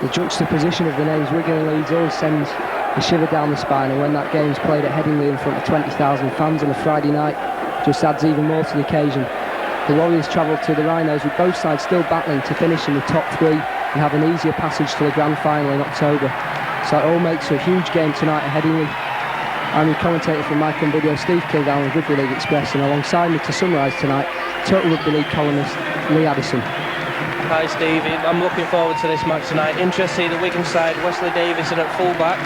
The juxtaposition of the names Wigan and Leeds always sends a shiver down the spine, and when that game's played at Headingley in front of 20,000 fans on a Friday night, just adds even more to the occasion. The Warriors travelled to the Rhinos with both sides still battling to finish in the top three and have an easier passage to the grand final in October. So it all makes a huge game tonight at Headingley. I'm your commentator from Mike and Video, Steve Kildown of Rugby League Express, and alongside me to summarise tonight, Total Rugby League columnist Lee Addison. Hi Steve, I'm looking forward to this match tonight. Interested to see the Wigan side, Wesley Davison at full-back.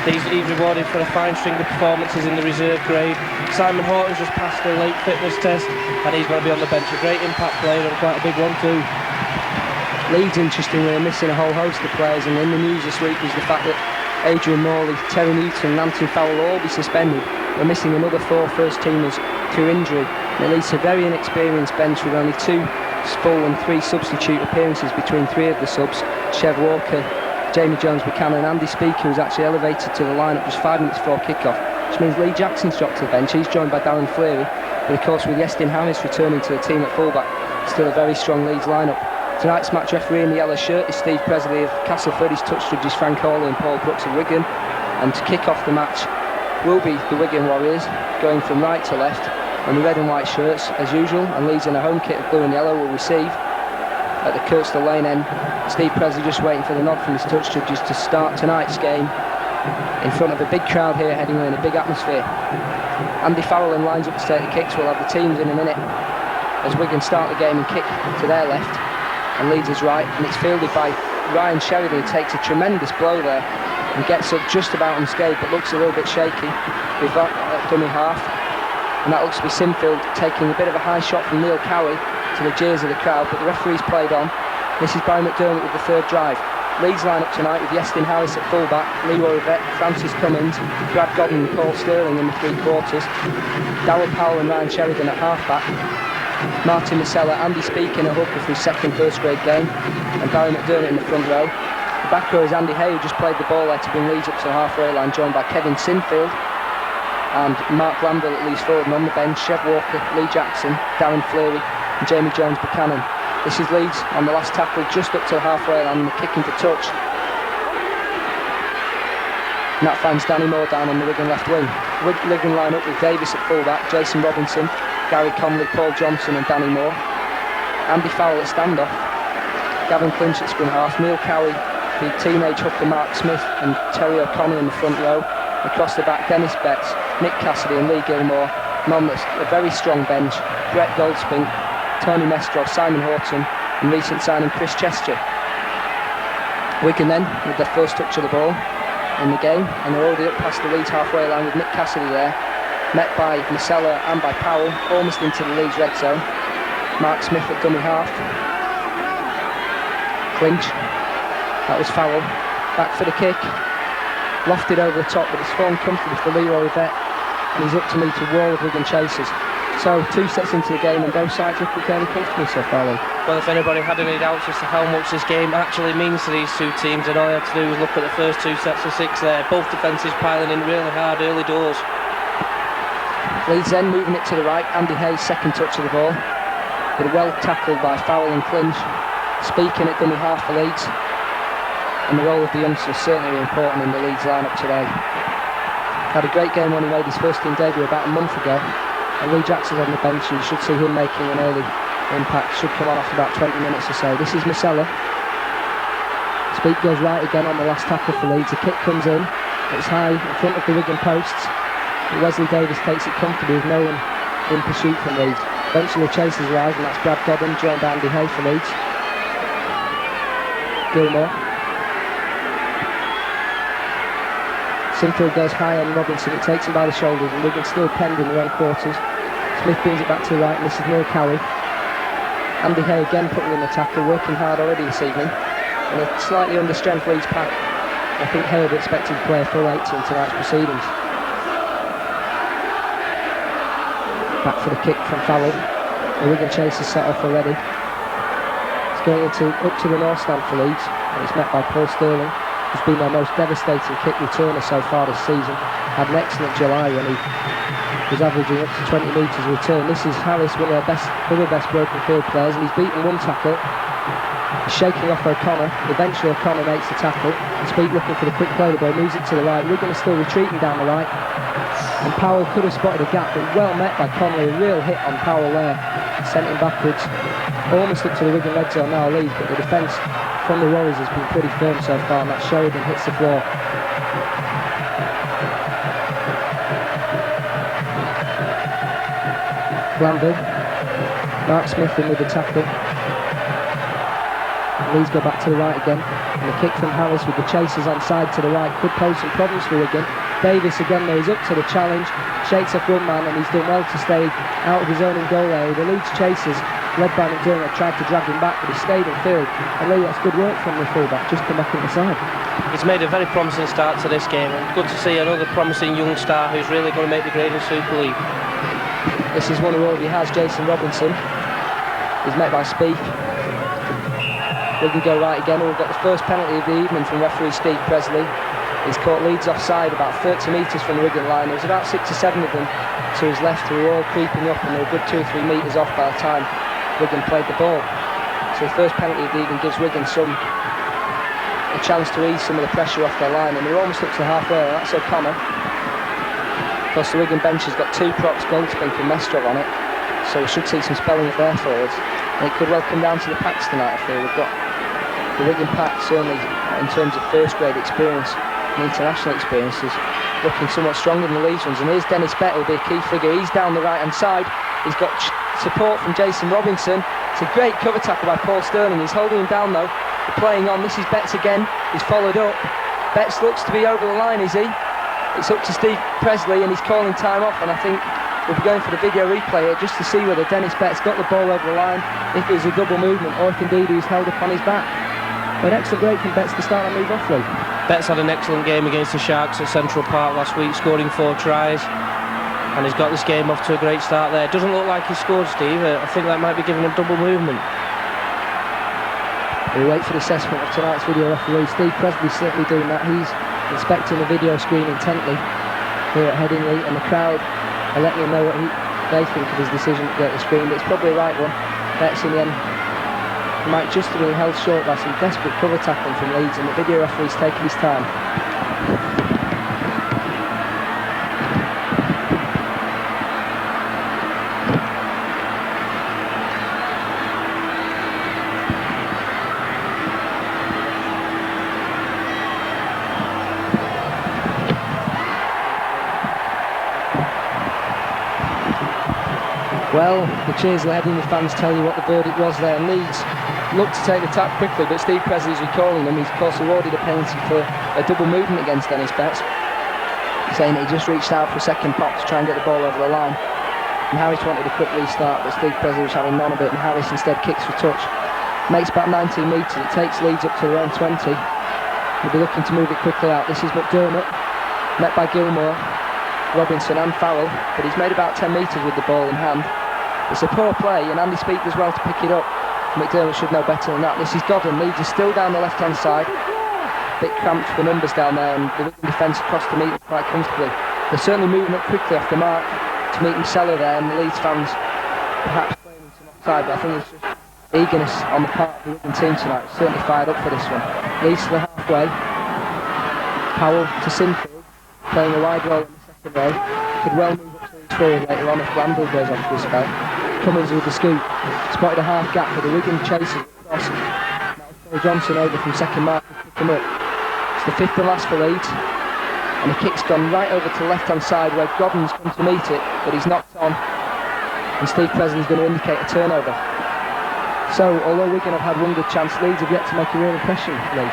He's rewarded for a fine string of performances in the reserve grade. Simon Horton's just passed the late fitness test and he's going to be on the bench. A great impact player and quite a big one too. Leeds, interestingly, are missing a whole host of players, and in the news this week was the fact that Adrian Morley, Terry Newton and Anthony Fowler will all be suspended. We're missing another 4 first-teamers through injury. And it leads to a very inexperienced bench with only 2 full and 3 substitute appearances between 3 of the subs. Chev Walker, Jamie Jones-Buchanan and Andy Speaker was actually elevated to the lineup just 5 minutes before kick-off, which means Lee Jackson's dropped to the bench. He's joined by Darren Fleary, but of course with Iestyn Harris returning to the team at fullback, still a very strong Leeds lineup. Tonight's match referee in the yellow shirt is Steve Presley of Castleford. His touch judges Frank Hawley and Paul Brooks of Wigan, and to kick off the match will be the Wigan Warriors, going from right to left in the red and white shirts as usual, and Leeds in a home kit of blue and yellow will receive. At the Kirkstall Lane end, Steve Presley just waiting for the nod from his touch judges to start tonight's game in front of a big crowd here at Headingley in a big atmosphere. Andy Farrell lines up to take the kicks. We'll have the teams in a minute as Wigan start the game and kick to their left and Leeds is right, and it's fielded by Ryan Sheridan, who takes a tremendous blow there and gets up just about unscathed but looks a little bit shaky with that dummy half. And that looks to be Sinfield taking a bit of a high shot from Neil Cowie to the jeers of the crowd, but the referee's played on. This is Barry McDermott with the third drive. Leeds line up tonight with Iestyn Harris at fullback, Leroy Rivette, Francis Cummins, Brad Godden and Paul Sterling in the 3 quarters, Darryl Powell and Ryan Sheridan at halfback, Martin Masella, Andy Speaker in a hooker for his second first grade game, and Barry McDermott in the front row. The back row is Andy Hay, who just played the ball there to bring Leeds up to the halfway line, joined by Kevin Sinfield and Mark Glanville at Leeds forward, and on the bench Chev Walker, Lee Jackson, Darren Fleary and Jamie Jones-Buchanan. This is Leeds on the last tackle just up to the halfway line and the kicking for touch. And that finds Danny Moore down on the Wigan left wing. Wigan line up with Davis at fullback, Jason Robinson, Gary Conley, Paul Johnson and Danny Moore. Andy Fowler at standoff, Gavin Clinch at scrum half, Neil Cowie, the teenage hooker Mark Smith and Terry O'Connor in the front row. Across the back, Dennis Betts, Nick Cassidy and Lee Gilmore. And on a very strong bench, Brett Goldspink, Tony Mestrov, Simon Horton and recent signing Chris Chester. Wigan then with their first touch of the ball in the game, and they're already up past the Leeds halfway line with Nick Cassidy there, met by Masella and by Powell, almost into the Leeds red zone. Mark Smith at dummy half. Clinch, that was Farrell, back for the kick, lofted over the top, but it's fallen comfortably for Leroy Rivette, and he's up to meet a wall of Wigan chasers. So 2 sets into the game and both sides look fairly comfortable so far, Lee. Well, if anybody had any doubts as to how much this game actually means to these 2 teams, then all you have to do is look at the first 2 sets of 6 there. Both defences piling in really hard early doors. Leeds then moving it to the right, Andy Hayes second touch of the ball, but well tackled by Farrell and Clinch. Speaking at dummy half for Leeds, and the role of the youngster is certainly important in the Leeds lineup today. Had a great game when he made his first team debut about a month ago, and Lee Jackson's on the bench and you should see him making an early impact. Should come on after about 20 minutes or so. This is Masella. Speak goes right again on the last tackle for Leeds. The kick comes in, it's high in front of the Wigan posts. Wesley Davis takes it comfortably with no one in pursuit from Leeds. Eventually the chasers arrive, and that's Brad Godden joined by Andy Hay for Leeds. Gilmore. Sinfield goes high on Robinson, it takes him by the shoulders, and Wigan still penned in the own quarters. Smith brings it back to the right, and this is Neil Cowie. Andy Hay again putting in the tackle, working hard already this evening. And a slightly under-strength Leeds pack. I think Hay will be expected to play a full 80 in tonight's proceedings. Back for the kick from Farrell. The Wigan chase is set off already. It's going up to the north stand for Leeds, and it's met by Paul Sterling, who's been their most devastating kick returner so far this season. Had an excellent July when he was averaging up to 20 metres return. This is Harris, one of their other best broken field players, and he's beaten one tackle. He's shaking off O'Connor. Eventually O'Connor makes the tackle. Speed looking for the quick play, the ball moves it to the right. Wigan is still retreating down the right. And Powell could have spotted a gap, but well met by Connolly. A real hit on Powell there. Sent him backwards. Almost up to the Wigan red zone now, Leeds, but the defence from the Warriors has been pretty firm so far, and that Sheridan hits the floor. Glanville. Mark Smith in with the tackle. Leeds go back to the right again, and the kick from Harris with the chasers on side to the right could pose some problems for Wigan. Davis again though is up to the challenge, shakes off one man, and he's done well to stay out of his own goal area. The Leeds chasers, led by McDermott, tried to drag him back, but he stayed in field, and Lee, that's good work from the fullback, just come back inside. He's made a very promising start to this game, and good to see another promising young star who's really going to make the grade in Super League. This is one who already has, Jason Robinson. He's met by Speak. Wigan go right again, and we've got the first penalty of the evening from referee Steve Presley. He's caught Leeds offside about 30 metres from the Wigan line. There was about 6 or 7 of them to his left who were all creeping up, and they were a good 2 or 3 metres off by the time Wigan played the ball. So the first penalty of the evening gives Wigan a chance to ease some of the pressure off their line, and they're almost up to halfway, and that's O'Connor. Of course, the Wigan bench has got 2 props, Goldspink and Mestrov on it, so we should see some spelling of their forwards. And it could well come down to the packs tonight. I feel we've got the Wigan pack, certainly in terms of first grade experience and international experiences, looking somewhat stronger than the Leeds ones. And here's Dennis Bett, who'll be a key figure. He's down the right hand side. He's got support from Jason Robinson. It's a great cover tackle by Paul Sterling. He's holding him down though. They're playing on. This is Betts again. He's followed up. Betts looks to be over the line, is he? It's up to Steve Presley, and he's calling time off, and I think we'll be going for the video replay here just to see whether Dennis Betts got the ball over the line, if it was a double movement, or if indeed he was held up on his back. But an excellent break from Betts to start and move off, Lee. Betts had an excellent game against the Sharks at Central Park last week, scoring 4 tries, and he's got this game off to a great start there. It doesn't look like he scored, Steve. I think that might be giving him double movement. We'll wait for the assessment of tonight's video referee. Steve Presley's certainly doing that. He's inspecting the video screen intently here at Headingley, and the crowd are letting him know what they think of his decision to get the screen, but it's probably the right one. Betts in the end might just have been held short by some desperate cover tackling from Leeds, and the video referee's taking his time. Well, the cheers of the Headingley fans tell you what the verdict was there. Leeds looked to take the tap quickly, but Steve Presley's recalling them. He's of course awarded a penalty for a double movement against Dennis Betts, saying that he just reached out for a second pop to try and get the ball over the line. And Harris wanted a quick restart, but Steve Presley was having none of it, and Harris instead kicks for touch. Makes about 19 metres, it takes Leeds up to their own 20. He'll be looking to move it quickly out. This is McDermott, met by Gilmore, Robinson and Farrell, but he's made about 10 metres with the ball in hand. It's a poor play, and Andy Speak does well to pick it up. McDermott should know better than that. This is Godden. Leeds is still down the left-hand side. Bit cramped for numbers down there, and the Wigan defence across to meet him quite comfortably. They're certainly moving up quickly off the mark to meet Msella there, and the Leeds fans perhaps playing some offside, but I think it's just eagerness on the part of the Wigan team tonight. Certainly fired up for this one. Leeds to the halfway. Powell to Sinfield, playing a wide role in the second row. Could well move up to Leeds forward later on if Glanville goes off for a spell. Cummins with the scoop, spotted a half gap for the Wigan chasers. Now Johnson over from second mark to pick him up. It's the 5th and last for Leeds, and the kick's gone right over to the left hand side where Godden's come to meet it, but he's knocked on, and Steve Presley's going to indicate a turnover. So although Wigan have had one good chance, Leeds have yet to make a real impression. Lee,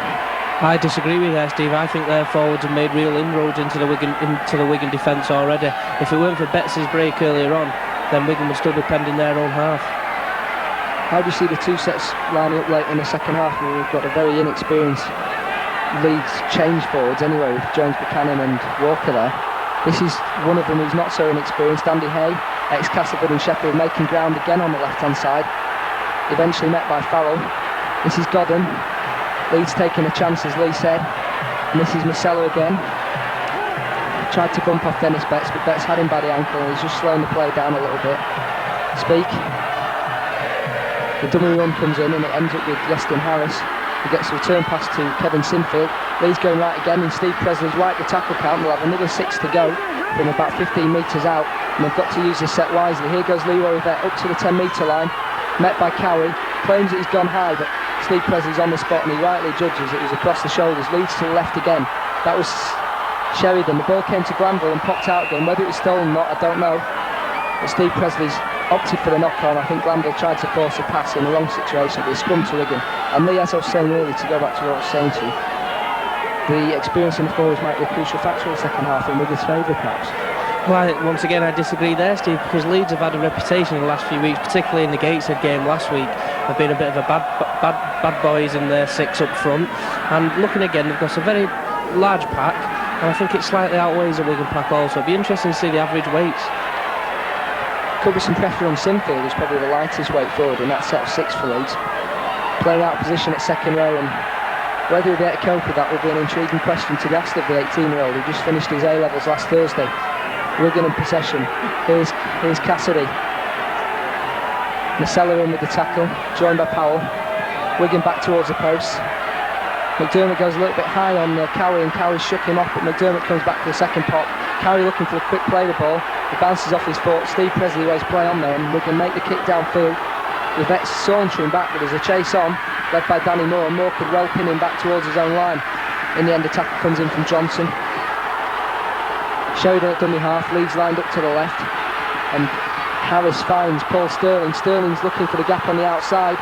I disagree with you there, Steve. I think their forwards have made real inroads into the Wigan defence already. If it weren't for Betts' break earlier on, then Wigan would still be pending their own half. How do you see the 2 sets lining up late in the second half? We've got a very inexperienced Leeds change forwards anyway, with Jones, Buchanan and Walker there. This is one of them who's not so inexperienced, Andy Hay, ex-Castleford and Sheffield, making ground again on the left-hand side. Eventually met by Farrell. This is Godden. Leeds taking a chance, as Lee said. And this is Msella again. tried to bump off Dennis Betts, but Betts had him by the ankle and he's just slowing the play down a little bit. Speak. The dummy run comes in and it ends up with Weston Harris. He gets a return pass to Kevin Sinfield. Lee's going right again and Steve Presley's wiped the tackle count. They'll have another 6 to go from about 15 metres out, and they've got to use this set wisely. Here goes Leroy Rivette up to the 10 metre line, met by Cowie, claims that he's gone high, but Steve Presley's on the spot and he rightly judges it was across the shoulders. Leeds to the left again. That was Sheridan. The ball came to Glanville and popped out again. Whether it was stolen or not, I don't know. But Steve Presley's opted for the knock-on. I think Glanville tried to force a pass in the wrong situation, but he scrum to Wigan. And Lee, as I was saying earlier, to go back to what I was saying to you, the experience in the forwards might be a crucial factor in the second half in Wigan's favour, perhaps. Well, once again, I disagree there, Steve, because Leeds have had a reputation in the last few weeks, particularly in the Gateshead game last week, of being a bit of a bad boys in their 6 up front. And looking again, they've got a very large pack, and I think it slightly outweighs the Wigan pack also. It'd be interesting to see the average weights. Could be some pressure on Sinfield, who's probably the lightest weight forward in that set of 6 for Leeds. Playing out of position at second row, and whether he'll be able to cope with that will be an intriguing question to be asked of the 18-year-old who just finished his A-levels last Thursday. Wigan in possession. Here's Cassidy. Masella in with the tackle, joined by Powell. Wigan back towards the post. McDermott goes a little bit high on Cowie, and Cowie's shook him off, but McDermott comes back for the second pop. Cowie looking for a quick play the ball. It bounces off his foot. Steve Presley waits play on there, and Wigan make the kick downfield. Rivette's sauntering back, but there's a chase on, led by Danny Moore, and Moore could well pin him back towards his own line. In the end, the tackle comes in from Johnson. Sheridan at dummy half, Leeds lined up to the left, and Harris finds Paul Sterling. Sterling's looking for the gap on the outside.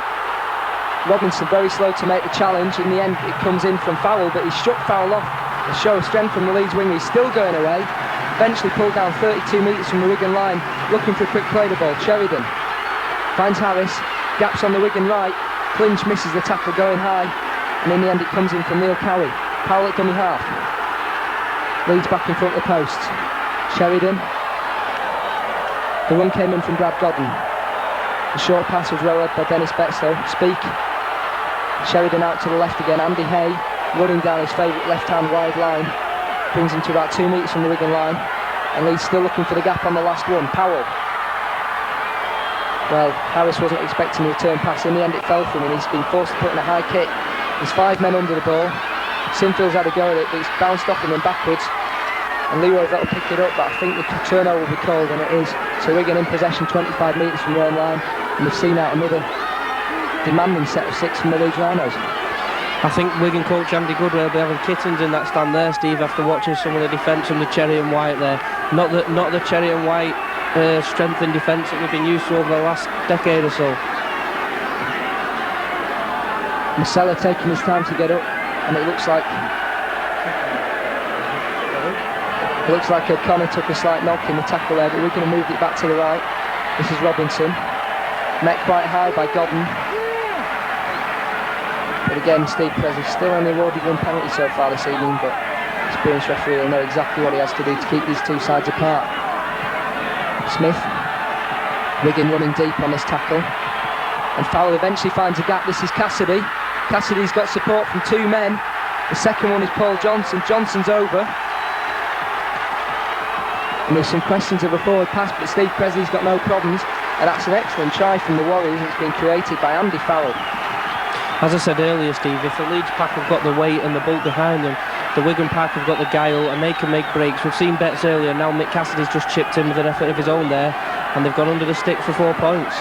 Robinson very slow to make the challenge. In the end, it comes in from Farrell, but he struck Farrell off. A show of strength from the Leeds winger. He's still going away. Eventually pulled down 32 metres from the Wigan line, looking for a quick play the ball. Sheridan finds Harris, gaps on the Wigan right. Clinch misses the tackle going high, and in the end it comes in from Neil Cowie. Powell at dummy half. Leeds back in front of the post. Sheridan. The run came in from Brad Godden. The short pass was well led by Dennis Betts though. Speak. Sheridan out to the left again. Andy Hay running down his favourite left-hand wide line. Brings him to about 2 metres from the Wigan line. And Leeds still looking for the gap on the last one. Powell. Well, Harris wasn't expecting the return pass. In the end it fell from him. He's been forced to put in a high kick. There's 5 men under the ball. Sinfield's had a go at it, but it's bounced off him and backwards. And Leroy will pick it up, but I think the turnover will be called, and it is. So Wigan in possession 25 metres from their own line, and we've seen out another demanding set of 6 from the Leeds Rhinos. I think Wigan coach Andy Goodwell will be having kittens in that stand there, Steve, after watching some of the defence from the Cherry and White there. Not the Cherry and White strength in defence that we've been used to over the last decade or so. Masella taking his time to get up, and it looks like O'Connor took a slight knock in the tackle there, but Wigan have moved it back to the right. This is Robinson, met quite high by Godden. But again, Steve Presley still only awarded 1 penalty so far this evening, but experienced referee will know exactly what he has to do to keep these 2 sides apart. Smith, Wigan running deep on this tackle, and Fowler eventually finds a gap. This is Cassidy. Cassidy's got support from 2 men. The second one is Paul Johnson. Johnson's over. And there's some questions of a forward pass, but Steve Presley's got no problems, and that's an excellent try from the Warriors. It's been created by Andy Farrell. As I said earlier, Steve, if the Leeds pack have got the weight and the bulk behind them, the Wigan pack have got the guile and they can make breaks. We've seen Betts earlier, now Mick Cassidy's just chipped in with an effort of his own there, and they've gone under the stick for 4 points.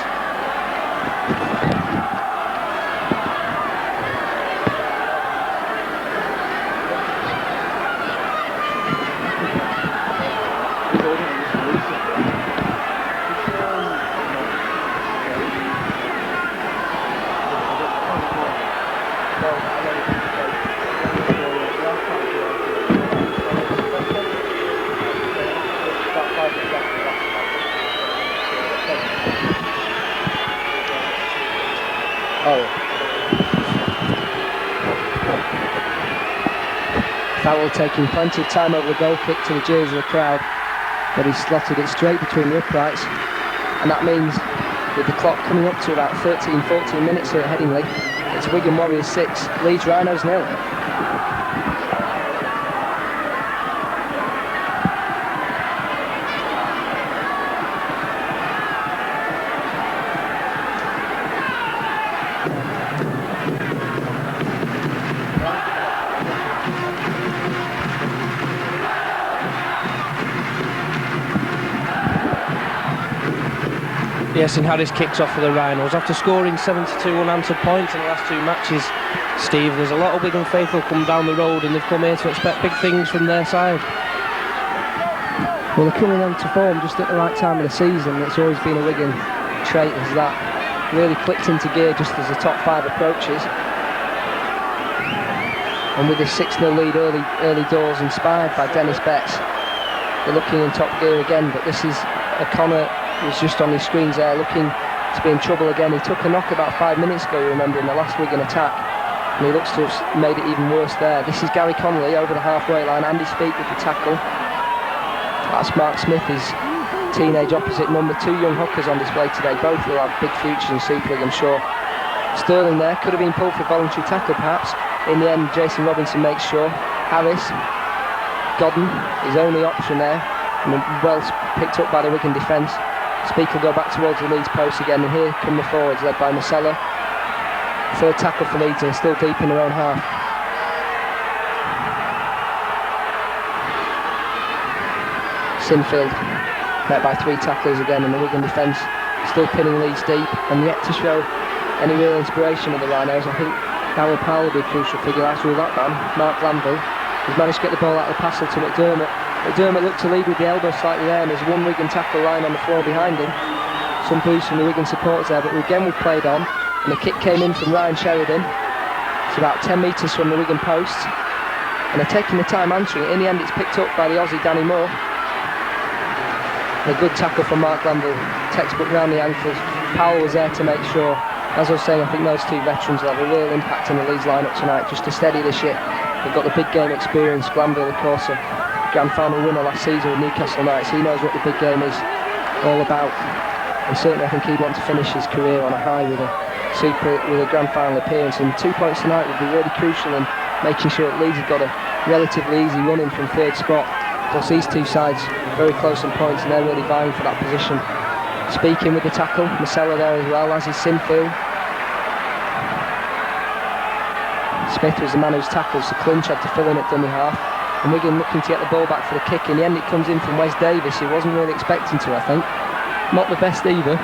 Farrell taking plenty of time over the goal kick to the jeers of the crowd, but he's slotted it straight between the uprights, and that means with the clock coming up to about 13-14 minutes here at Headingley, it's Wigan Warriors 6, Leeds Rhinos 0. Yes, and Harris kicks off for the Rhinos. After scoring 72 unanswered points in the last 2 matches, Steve, there's a lot of Wigan faithful come down the road and they've come here to expect big things from their side. Well, they're coming on to form just at the right time of the season. It's always been a Wigan trait, is that really clicked into gear just as the top 5 approaches. And with this 6-0 lead early doors, inspired by Dennis Betts, they're looking in top gear again. But this is O'Connor, who's just on his screens there, looking to be in trouble again. He took a knock about 5 minutes ago, you remember, in the last Wigan attack, and he looks to have made it even worse there. This is Gary Connolly over the halfway line. Andy Speake with the tackle. That's Mark Smith, his teenage opposite number. 2 young hookers on display today. Both will have big futures in Super League, I'm sure. Sterling there, could have been pulled for voluntary tackle perhaps. In the end, Jason Robinson makes sure. Harris, Godden, his only option there, and well picked up by the Wigan defence. Speake will go back towards the Leeds post again, and here come the forwards led by Marcella. 3rd tackle for Leeds, and still deep in their own half. Sinfield met by 3 tacklers again, and the Wigan defence still pinning Leeds deep, and yet to show any real inspiration of the Rhinos. I think Darryl Powell will be a crucial figure out through that man. Mark Glanville has managed to get the ball out of the passel to McDermott. McDermott looked to lead with the elbow slightly there, and there's 1 Wigan tackle lying on the floor behind him. Some boost from the Wigan supporters there, but again we've played on, and the kick came in from Ryan Sheridan. It's about 10 metres from the Wigan post, and they're taking the time answering it. In the end, it's picked up by the Aussie Danny Moore. And a good tackle from Mark Glanville, textbook round the ankles. Powell was there to make sure. As I was saying, I think those 2 veterans will have a real impact in the Leeds lineup tonight, just to steady the ship. They've got the big game experience. Glanville, of course, a grand final winner last season with Newcastle Knights. He knows what the big game is all about, and certainly I think he'd want to finish his career on a high with a grand final appearance. And 2 points tonight would be really crucial in making sure that Leeds have got a relatively easy run in from 3rd spot. Plus these 2 sides very close on points, and they're really vying for that position. Speaking with the tackle, Marcella there as well, as is Sinfield. Smith was the man who's tackled, so Clinch had to fill in at dummy half. And Wigan looking to get the ball back for the kick. In the end, it comes in from Wes Davis, who wasn't really expecting to, I think. Not the best either.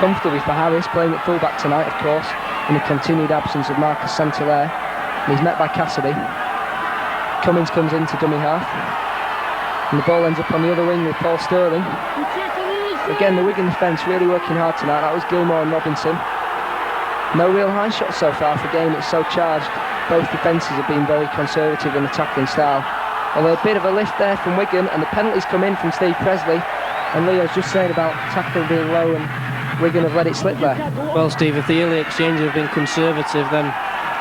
Comfortably for Harris, playing at fullback tonight, of course, in the continued absence of Marcus Santallaire. And he's met by Cassidy. Cummins comes into dummy half, and the ball ends up on the other wing with Paul Sterling. Again, the Wigan defence really working hard tonight. That was Gilmore and Robinson. No real high shots so far for a game that's so charged. Both defences have been very conservative in the tackling style. Although a bit of a lift there from Wigan, and the penalties come in from Steve Presley. And Leo's just saying about tackling being low, and Wigan have let it slip there. Well, Steve, if the early exchanges have been conservative, then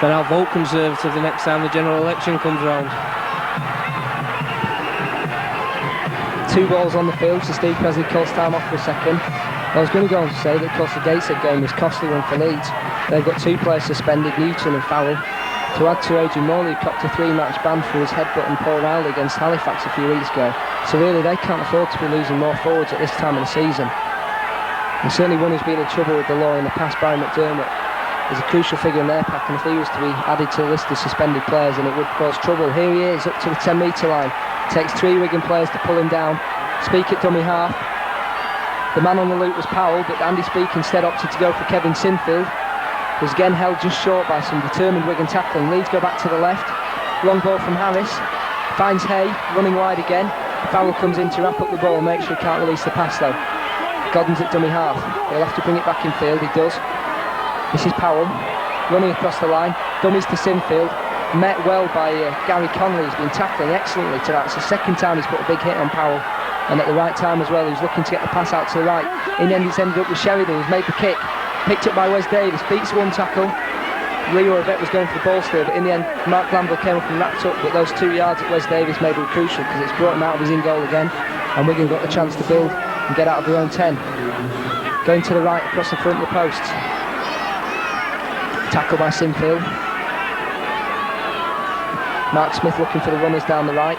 I'll vote conservative the next time the general election comes round. 2 balls on the field, so Steve Presley calls time off for a second. I was going to go on to say that, of course, the Gateshead game was a costly one for Leeds. They've got 2 players suspended, Newton and Farrell. To add to Adrian Morley, who copped a 3-match ban for his headbutt and Paul Rowley against Halifax a few weeks ago. So really, they can't afford to be losing more forwards at this time of the season. And certainly one who's been in trouble with the law in the past, Barry McDermott, is a crucial figure in their pack, and if he was to be added to the list of suspended players, then it would cause trouble. Here he is, up to the 10-metre line. Takes 3 Wigan players to pull him down. Speake at dummy half. The man on the loop was Powell, but Andy Speake instead opted to go for Kevin Sinfield. Was again held just short by some determined Wigan tackling. Leeds go back to the left. Long ball from Harris. Finds Hay, running wide again. Farrell comes in to wrap up the ball and make sure he can't release the pass though. Godden's at dummy half. He'll have to bring it back in field, he does. This is Powell, running across the line. Dummies to Sinfield. Met well by Gary Connolly, who's been tackling excellently tonight. It's the second time he's put a big hit on Powell. And at the right time as well, he's looking to get the pass out to the right. In the end, it's ended up with Sheridan, who's made the kick. Picked up by Wes Davis, beats 1 tackle. Leo Yvette was going for the ball still, but in the end, Mark Glanville came up and wrapped up. But those 2 yards that Wes Davis made were crucial, because it's brought him out of his in-goal again. And Wigan got the chance to build and get out of their own 10. Going to the right, across the front of the post. Tackle by Sinfield. Mark Smith looking for the runners down the right.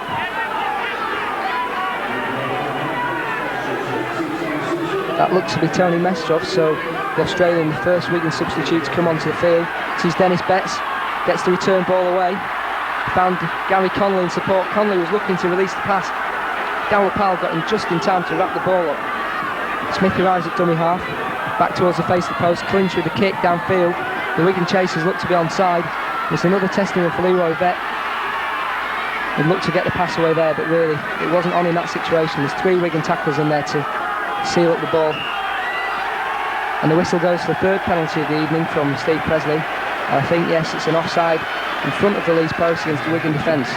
That looks to be Tony Mestrov, so the Australian, the first Wigan substitute to come onto the field. This is Dennis Betts, gets the return ball away. Found Gary Connolly in support. Connolly was looking to release the pass. Darryl Powell got in just in time to wrap the ball up. Smith arrives at dummy half. back towards the face of the post, clinch with a kick downfield. The Wigan chasers look to be onside. It's another testing for Leroy Vett. He looked to get the pass away there, but really it wasn't on in that situation. There's 3 Wigan tacklers in there to seal up the ball. And the whistle goes for the third penalty of the evening from Steve Presley. And I think, yes, it's an offside in front of the Leeds post against the Wigan defence.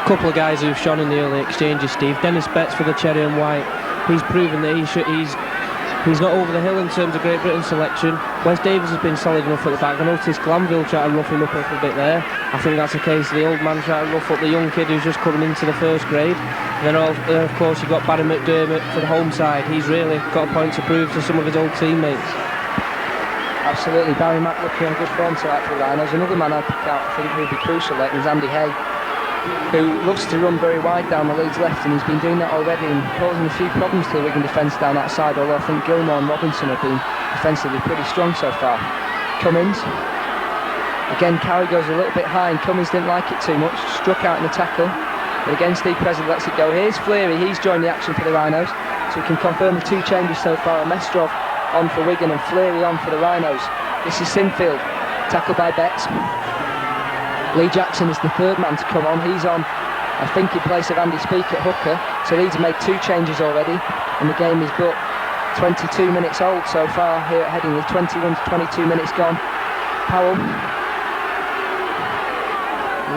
Couple of guys who've shone in the early exchanges, Steve. Dennis Betts for the Cherry and White. He's proven that he's not over the hill in terms of Great Britain selection. Wes Davies has been solid enough at the back. I noticed Glanville try to rough him up a little bit there. I think that's the case. The old man trying to rough up the young kid who's just coming into the first grade. And then of course you've got Barry McDermott for the home side. He's really got a point to prove to some of his old teammates. Absolutely, Barry Mack looking on good form tonight for the Rhinos. Another man I'd pick out, I think will be crucial late, is Andy Hay, who loves to run very wide down the Leeds left, and he's been doing that already and causing a few problems to the Wigan defence down that side, although I think Gilmore and Robinson have been defensively pretty strong so far. Cummins, again Carey goes a little bit high and Cummins didn't like it too much, struck out in the tackle, but again Steve Presley lets it go. Here's Fleary, he's joined the action for the Rhinos, so we can confirm the 2 changes so far. Mestrov on for Wigan and Fleary on for the Rhinos. This is Sinfield, tackled by Betts. Lee Jackson is the third man to come on. He's on, I think, in place of Andy Speake at hooker. So Leeds have made 2 changes already, and the game is but 22 minutes old so far here at Headingley. 21 to 22 minutes gone. Powell,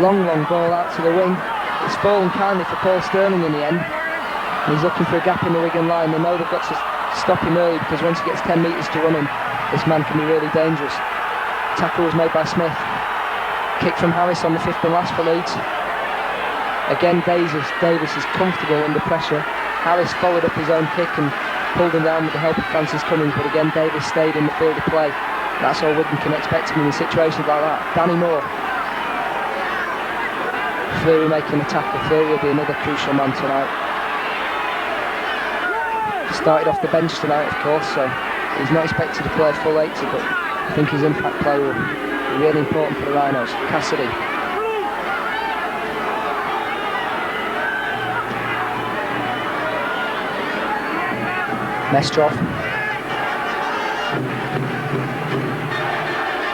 long ball out to the wing. It's fallen kindly for Paul Sterling in the end. And he's looking for a gap in the Wigan line. They know they've got to stop him early, because once he gets 10 metres to run him, this man can be really dangerous. Tackle was made by Smith. Kick from Harris on the 5th and last for Leeds. Again Davis is comfortable under pressure. Harris followed up his own kick and pulled him down with the help of Francis Cummins, but again Davis stayed in the field of play. That's all Wigan can expect him in situations like that. Danny Moore. Fleary making a tackle. Fleary will be another crucial man tonight. Started off the bench tonight, of course, so he's not expected to play full 80, but I think his impact play will be really important for the Rhinos. Cassidy. Mestrov.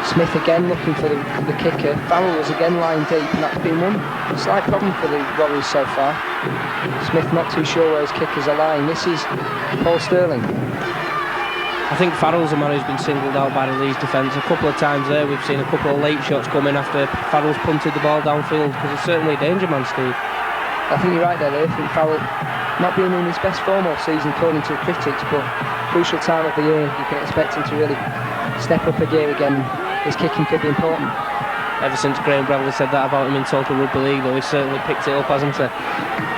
Smith again looking for the kicker. Farrell was again lying deep, and that's been one slight problem for the Warriors so far. Smith not too sure where his kickers are lying. This is Paul Sterling. I think Farrell's a man who's been singled out by the Leeds defence. A couple of times there we've seen a couple of late shots come in after Farrell's punted the ball downfield, because it's certainly a danger man, Steve. I think you're right there, Lee. I think Farrell not being in his best form all season according to critics, but crucial time of the year, you can expect him to really step up a gear again. His kicking could be important. Ever since Graham Bradley said that about him in Total Rugby League, though, he's certainly picked it up, hasn't he?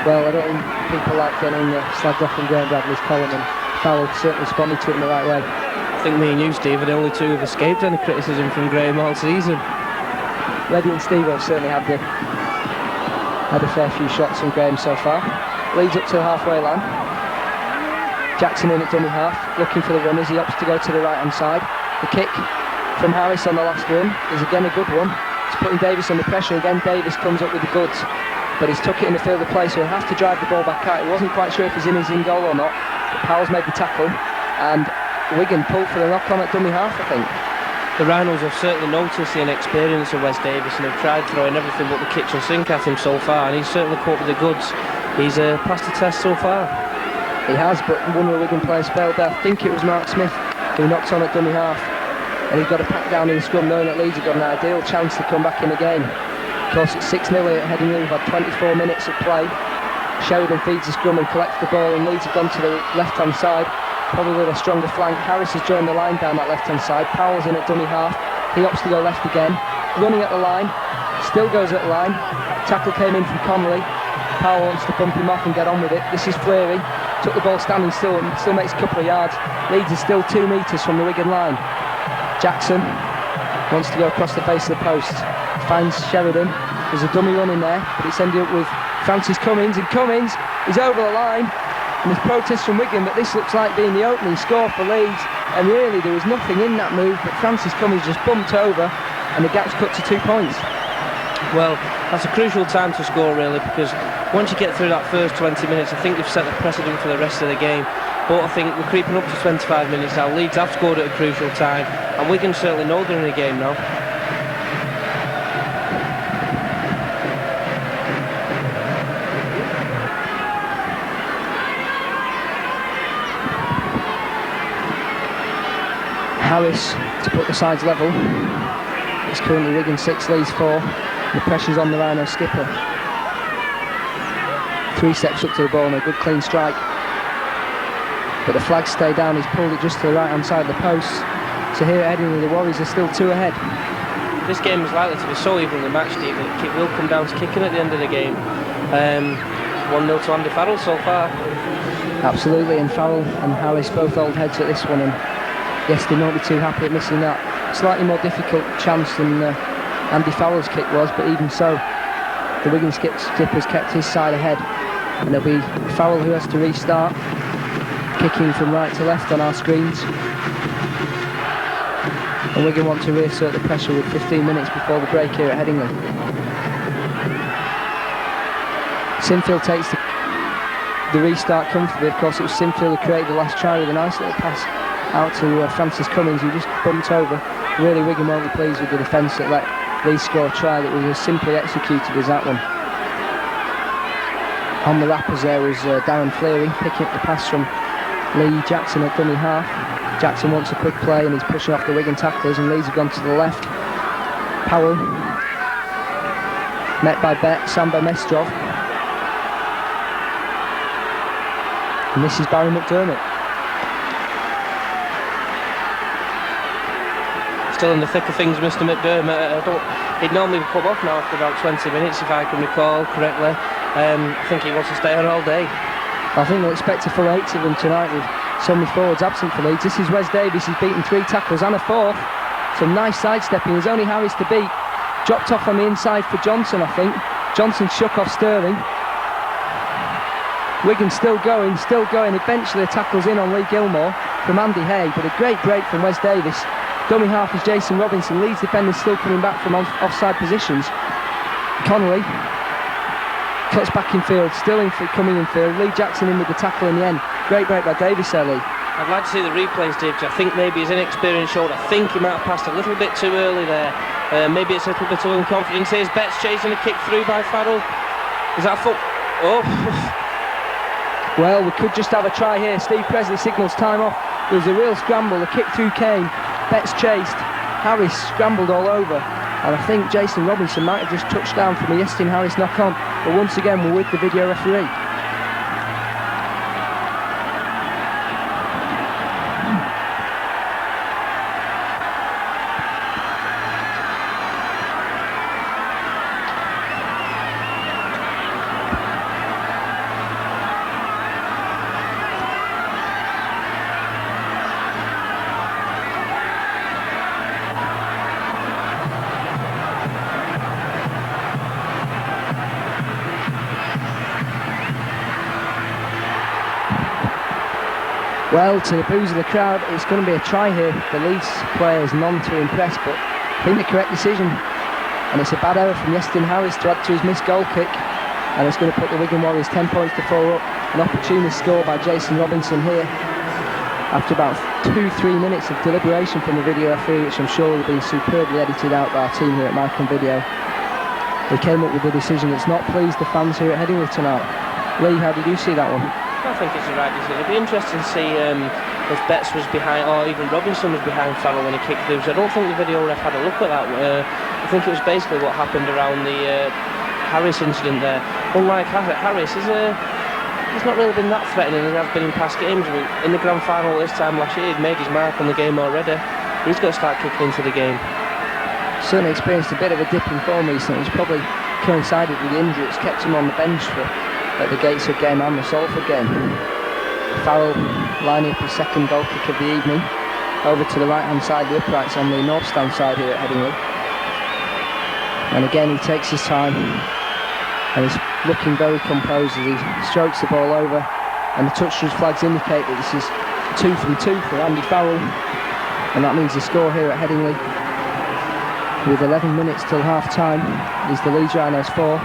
Well, I don't think people like getting slagged off in Graham Bradley's column, and Farrell certainly responded to it in the right way. I think me and you, Steve, are the only 2 who've escaped any criticism from Graham all season. Reddy and Steve have certainly had a fair few shots from Graham so far. Leads up to the halfway line. Jackson in at dummy half, looking for the runners. He opts to go to the right hand side. The kick from Harris on the last run is again a good one. It's putting Davis under pressure. Again Davis comes up with the goods, but he's took it in the field of play, so he'll have to drive the ball back out. He wasn't quite sure if he's in his in goal or not, but Powell's made the tackle, and Wigan pulled for the knock on at dummy half, I think. The Rhinos have certainly noticed the inexperience of Wes Davis and have tried throwing everything but the kitchen sink at him so far, and he's certainly caught with the goods. He's passed the test so far. He has, but one of the Wigan players failed there. I think it was Mark Smith who knocked on at dummy half, and he got a pack down in the scrum, knowing that Leeds have got an ideal chance to come back in the game. Of course, it's 6-0 at Headingley. We've had 24 minutes of play. Sheridan feeds the scrum and collects the ball, and Leeds have gone to the left-hand side, probably with a stronger flank. Harris has joined the line down that left-hand side. Powell's in at dummy half. He opts to go left again. Running at the line. Still goes at the line. Tackle came in from Connolly. Powell wants to bump him off and get on with it. This is Fleary. Took the ball standing still and still makes a couple of yards. Leeds is still 2 metres from the Wigan line. Jackson wants to go across the face of the post. Finds Sheridan. There's a dummy run in there, but it's ended up with Francis Cummins, and Cummins is over the line. And there's protests from Wigan, but this looks like being the opening score for Leeds. And really, there was nothing in that move, but Francis Cummins just bumped over, and the gap's cut to 2 points. Well, that's a crucial time to score really, because once you get through that first 20 minutes, I think you've set the precedent for the rest of the game. But I think we're creeping up to 25 minutes now. Leeds have scored at a crucial time, and Wigan certainly know they're in the game now. Harris to put the sides level. It's currently Wigan 6, Leeds 4. The pressure's on the Rhino skipper. 3 steps up to the ball and a good clean strike. But the flags stay down. He's pulled it just to the right hand side of the post. So here at Headingley, the Warriors are still 2 ahead. This game is likely to be so evenly matched, Steve. It will come down to kicking at the end of the game. 1-0 to Andy Farrell so far. Absolutely, and Farrell and Harris both hold heads at this one, and yes, they won't be too happy at missing that. Slightly more difficult chance than Andy Farrell's kick was, but even so, the Wigan skipper's kept his side ahead, and it'll be Farrell who has to restart, kicking from right to left on our screens. And Wigan want to reassert the pressure with 15 minutes before the break here at Headingley. Sinfield takes the restart comfortably. Of course, it was Sinfield who created the last try with a nice little pass out to Francis Cummins, who just bumped over. Really, Wigan won't be pleased with the defence that let Leeds score a try that was as simply executed as that one. On the wrappers there was Darren Fleary picking up the pass from Lee Jackson at dummy half. Jackson wants a quick play and he's pushing off the Wigan tacklers, and Leeds have gone to the left. Powell met by Samba Mestrov, and this is Barry McDermott. Still in the thick of things, Mr. McDermott. He'd normally come off now after about 20 minutes, if I can recall correctly. I think he wants to stay on all day. I think we'll expect a full 8 of them tonight with so many forwards absent for Leeds. This is Wes Davies. He's beaten 3 tackles and a 4th. Some nice sidestepping. There's only Harris to beat. Dropped off on the inside for Johnson, I think. Johnson shook off Sterling. Wigan still going. Eventually a tackle's in on Lee Gilmore from Andy Hay, but a great break from Wes Davies. Dummy half is Jason Robinson. Leeds defenders still coming back from offside positions. Connolly cuts back in field, still coming in field. Lee Jackson in with the tackle in the end. Great break by Davies there, Lee. I'd like to see the replays, Dave. I think maybe his inexperienced shoulder. I think he might have passed a little bit too early there. Maybe it's a little bit of inconfidence. Here's Betts chasing a kick through by Farrell. Is that a foot? Oh. Well, we could just have a try here. Steve Presley signals time off. There was a real scramble. The kick through came. Betts chased. Harris scrambled all over. And I think Jason Robinson might have just touched down from a Yestin Harris knock on. But once again, we're with the video referee. Well, to the boos of the crowd, it's going to be a try here. The Leeds players none to impress, but I think the correct decision. And it's a bad error from Yestin Harris to add to his missed goal kick. And it's going to put the Wigan Warriors 10 points to 4 up. An opportunist score by Jason Robinson here. After about 2-3 minutes of deliberation from the video referee, which I'm sure will be superbly edited out by our team here at Micron Video. They came up with a decision that's not pleased the fans here at Headingley tonight. Lee, how did you see that one? I think it's the right decision. It'd be interesting to see if Betts was behind, or even Robinson was behind Farrell when he kicked through. So I don't think the video ref had a look at that. I think it was basically what happened around the Harris incident there. Unlike Harris, he's not really been that threatening as he has been in past games. In the grand final this time last year, he'd made his mark on the game already. He's got to start kicking into the game. Certainly experienced a bit of a dip in form recently. It's probably coincided with the injury. It's kept him on the bench at the Gateshead game and the Salford game. Farrell lining up his second goal kick of the evening. Over to the right hand side, the uprights on the north stand side here at Headingley. And again he takes his time and is looking very composed as he strokes the ball over, and the touchers flags indicate that this is 2 from 2 for Andy Farrell, and that means the score here at Headingley With 11 minutes till half time, is the Leeds Rhinos 4,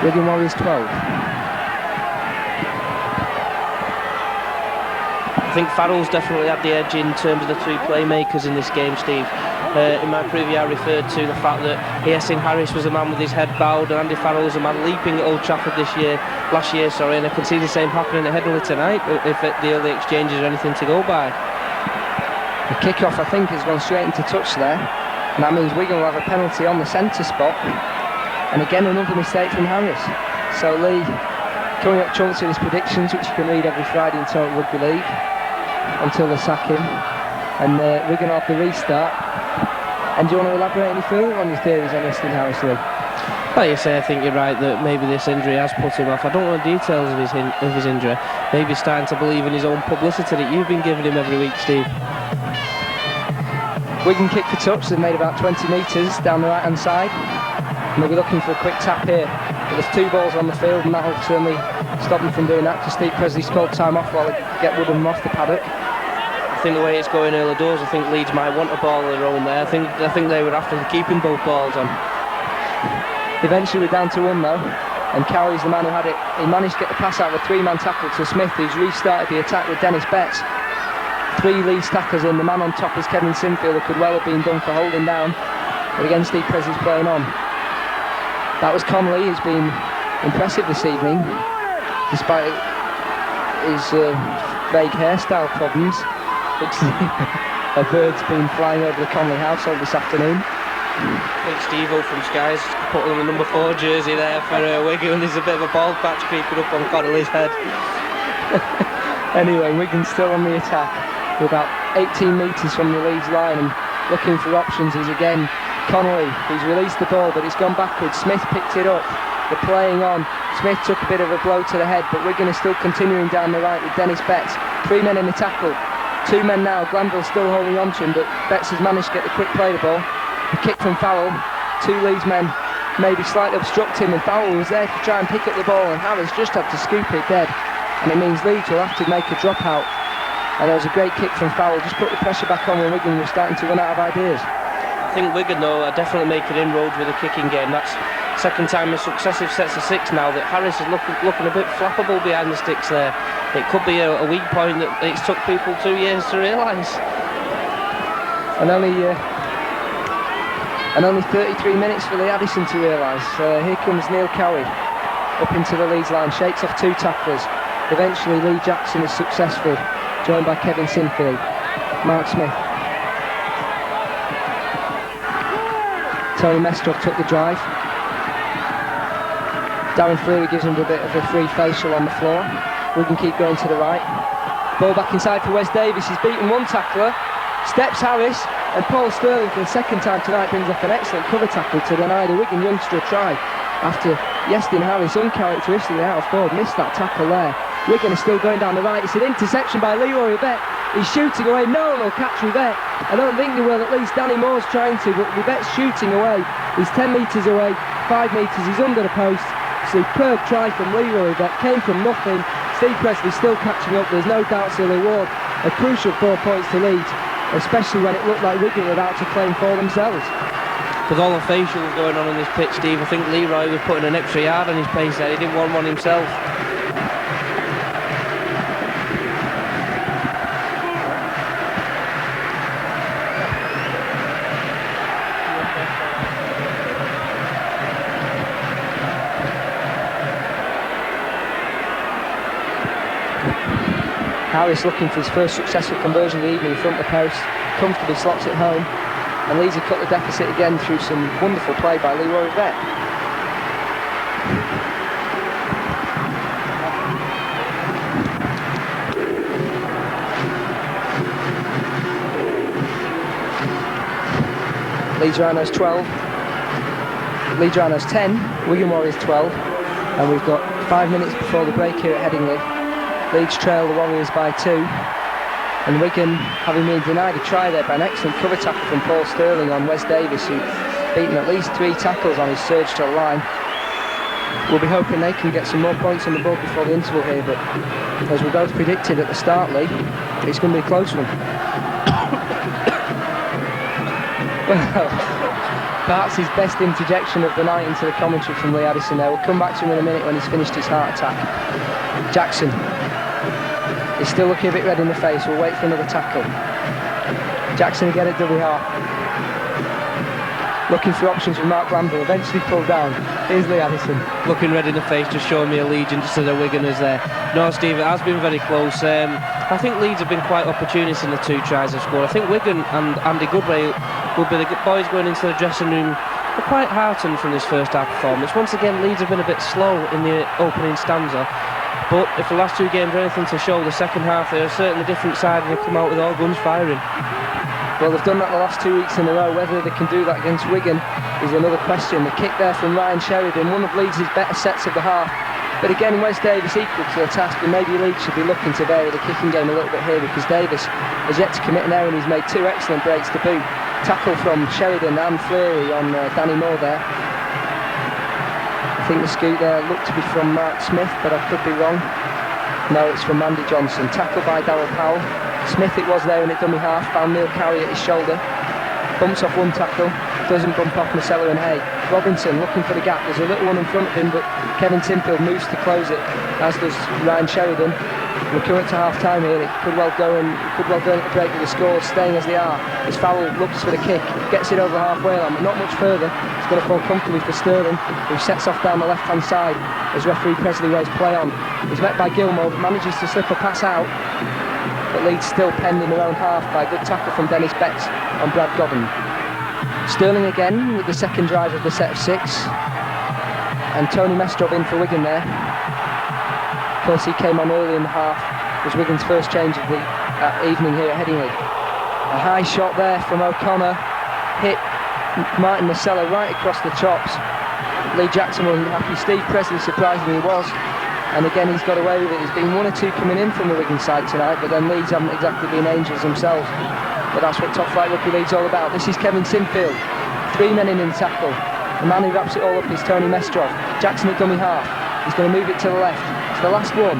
Wigan Warriors 12. I think Farrell's definitely had the edge in terms of the two playmakers in this game, Steve. In my preview I referred to the fact that Yasin Harris was a man with his head bowed and Andy Farrell was a man leaping at Old Trafford last year, and I can see the same happening at Headingley tonight if the early exchanges are anything to go by. The kick-off I think has gone straight into touch there, and that means Wigan will have a penalty on the centre spot, and again another mistake from Harris. So Lee coming up chunks with his predictions, which you can read every Friday in Total Rugby League until they sack him, and Wigan will have the restart. And do you want to elaborate any further on your theories on Yasin Harris, Lee? Like you say, I think you're right that maybe this injury has put him off. I don't know the details of his injury. Maybe he's starting to believe in his own publicity that you've been giving him every week, Steve. Wigan kick for touch. They've made about 20 metres down the right hand side, and they'll be looking for a quick tap here. But there's two balls on the field, and that'll certainly stop them from doing that, because Steve Presley's called time off while they get Woodham off the paddock. I think the way it's going early doors, I think Leeds might want a ball of their own there. I think they were after keeping both balls on. Eventually we're down to one though, and Cowie's the man who had it. He managed to get the pass out of a three-man tackle to Smith, who's restarted the attack with Dennis Betts. Three Leeds tackles in. The man on top is Kevin Sinfield, who could well have been done for holding down, but again Steve Presley's playing on. That was Connolly, who's been impressive this evening, despite his vague hairstyle problems. A bird's been flying over the Connolly household this afternoon. I think Steve-O from Sky's put on the number 4 jersey there for Wigan, and there's a bit of a bald patch creeping up on Connolly's head. Anyway, Wigan's still on the attack. We're about 18 metres from the Leeds line, and looking for options is again Connolly, who's released the ball, but it's gone backwards. Smith picked it up. They're playing on. Smith took a bit of a blow to the head, but Wigan is still continuing down the right with Dennis Betts. 3 men in the tackle. 2 men now. Glanville's still holding on to him, but Betts has managed to get the quick play the ball. The kick from Farrell. 2 Leeds men maybe slightly obstruct him, and Farrell was there to try and pick up the ball, and Harris just had to scoop it dead. And it means Leeds will have to make a dropout. And there was a great kick from Farrell, just put the pressure back on when Wigan was starting to run out of ideas. I think Wigan though are definitely making inroads with the kicking game. That's second time in successive sets of 6 now that Harris is looking a bit flappable behind the sticks there. It could be a weak point that it's took people 2 years to realise. And only 33 minutes for Lee Addison to realise. Here comes Neil Cowie up into the Leeds line, shakes off 2 tacklers. Eventually Lee Jackson is successful, joined by Kevin Sinfield. Mark Smith. Tony Mestrov took the drive. Darren Freely gives him a bit of a free facial on the floor. We can keep going to the right. Ball back inside for Wes Davis. He's beaten 1 tackler. Steps Harris, and Paul Sterling for the second time tonight brings off an excellent cover tackle to deny the Wigan youngster a try, after Yasin Harris uncharacteristically out of forward missed that tackle there. Wigan is still going down the right. It's an interception by Leroy Rivette. He's shooting away. No one will catch Rivette. I don't think they will. At least Danny Moore's trying to, but Rivette's shooting away. He's 10 metres away, 5 metres. He's under the post. Superb try from Leroy Rivette. Came from nothing. Steve Presley still catching up. There's no doubt he'll award a crucial 4 points to Leeds, especially when it looked like Wigan were about to claim for themselves. With all the facials going on this pitch, Steve, I think Leroy was putting an extra yard on his pace there. He didn't want one himself. Harris looking for his first successful conversion of the evening in front of the post, comfortably slots it home, and Leeds have cut the deficit again through some wonderful play by Leroy Rivette. Leeds Rhinos 12, Leeds Rhinos 10, Wigan Warriors 12, and we've got 5 minutes before the break here at Headingley. Leeds trail the Warriors by 2, and Wigan, having been denied a try there by an excellent cover tackle from Paul Sterling on Wes Davis, who beaten at least 3 tackles on his surge to the line. We'll be hoping they can get some more points on the board before the interval here, but as we both predicted at the start, Lee, it's going to be a close one. Well, Perhaps his best interjection of the night into the commentary from Lee Addison there. We'll come back to him in a minute when he's finished his heart attack. Jackson. He's still looking a bit red in the face. We'll wait for another tackle. Jackson again at double half. Looking for options from Mark Glanville. Eventually pulled down. Here's Lee Addison. Looking red in the face, just showing me allegiance to the Wiganers there. No, Steve, it has been very close. I think Leeds have been quite opportunist in the 2 tries they've scored. I think Wigan and Andy Goodway will be the boys going into the dressing room. They're quite heartened from this first half performance. Once again, Leeds have been a bit slow in the opening stanza. But if the last 2 games are anything to show, the second half they're certainly a different side and they come out with all guns firing. Well, they've done that the last 2 weeks in a row. Whether they can do that against Wigan is another question. The kick there from Ryan Sheridan, one of Leeds' better sets of the half. But again, Wes Davis equal to the task, and maybe Leeds should be looking to vary the kicking game a little bit here, because Davis has yet to commit an error and he's made 2 excellent breaks to boot. Tackle from Sheridan and Fleury on Danny Moore there. I think the scoot there looked to be from Mark Smith, but I could be wrong. No, it's from Andy Johnson. Tackle by Darryl Powell. Smith it was there in at dummy half, found Neil Cowie at his shoulder. Bumps off one tackle, doesn't bump off Marcelo and Hay. Robinson looking for the gap, there's a little one in front of him, but Kevin Sinfield moves to close it, as does Ryan Sheridan. We're coming to half time here. It could well go and break with the scores staying as they are. As Farrell looks for the kick, gets it over the halfway line, but not much further. It's going to fall comfortably for Sterling, who sets off down the left hand side as referee Presley waves play on. He's met by Gilmore, but manages to slip a pass out. But Leeds still penned in their own half by a good tackle from Dennis Betts on Brad Godden. Sterling again with the second drive of the set of 6. And Tony Mestrov in for Wigan there. Of course, he came on early in the half. It was Wigan's first change of the evening here at Headingley. A high shot there from O'Connor. Hit Martin Marcelo right across the chops. Lee Jackson wasn't happy. Steve Presley surprisingly was. And again, he's got away with it. There's been 1 or 2 coming in from the Wigan side tonight, but then Leeds haven't exactly been angels themselves. But that's what top flight rugby league's all about. This is Kevin Sinfield. 3 men in tackle. The man who wraps it all up is Tony Mestrov. Jackson at dummy half. He's going to move it to the left. It's the last one.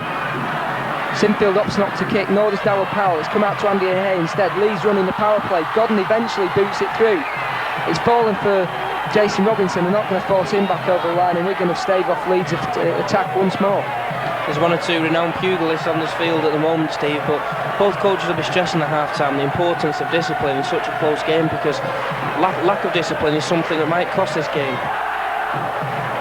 Sinfield opts not to kick, nor does Darryl Powell. It's come out to Andy Hay instead. Lee's running the power play. Godden eventually boots it through. It's fallen for Jason Robinson. They're not going to force him back over the line, and we're going to stave off Leeds' attack once more. There's 1 or 2 renowned pugilists on this field at the moment, Steve, but both coaches will be stressing at half-time the importance of discipline in such a close game, because lack of discipline is something that might cost this game.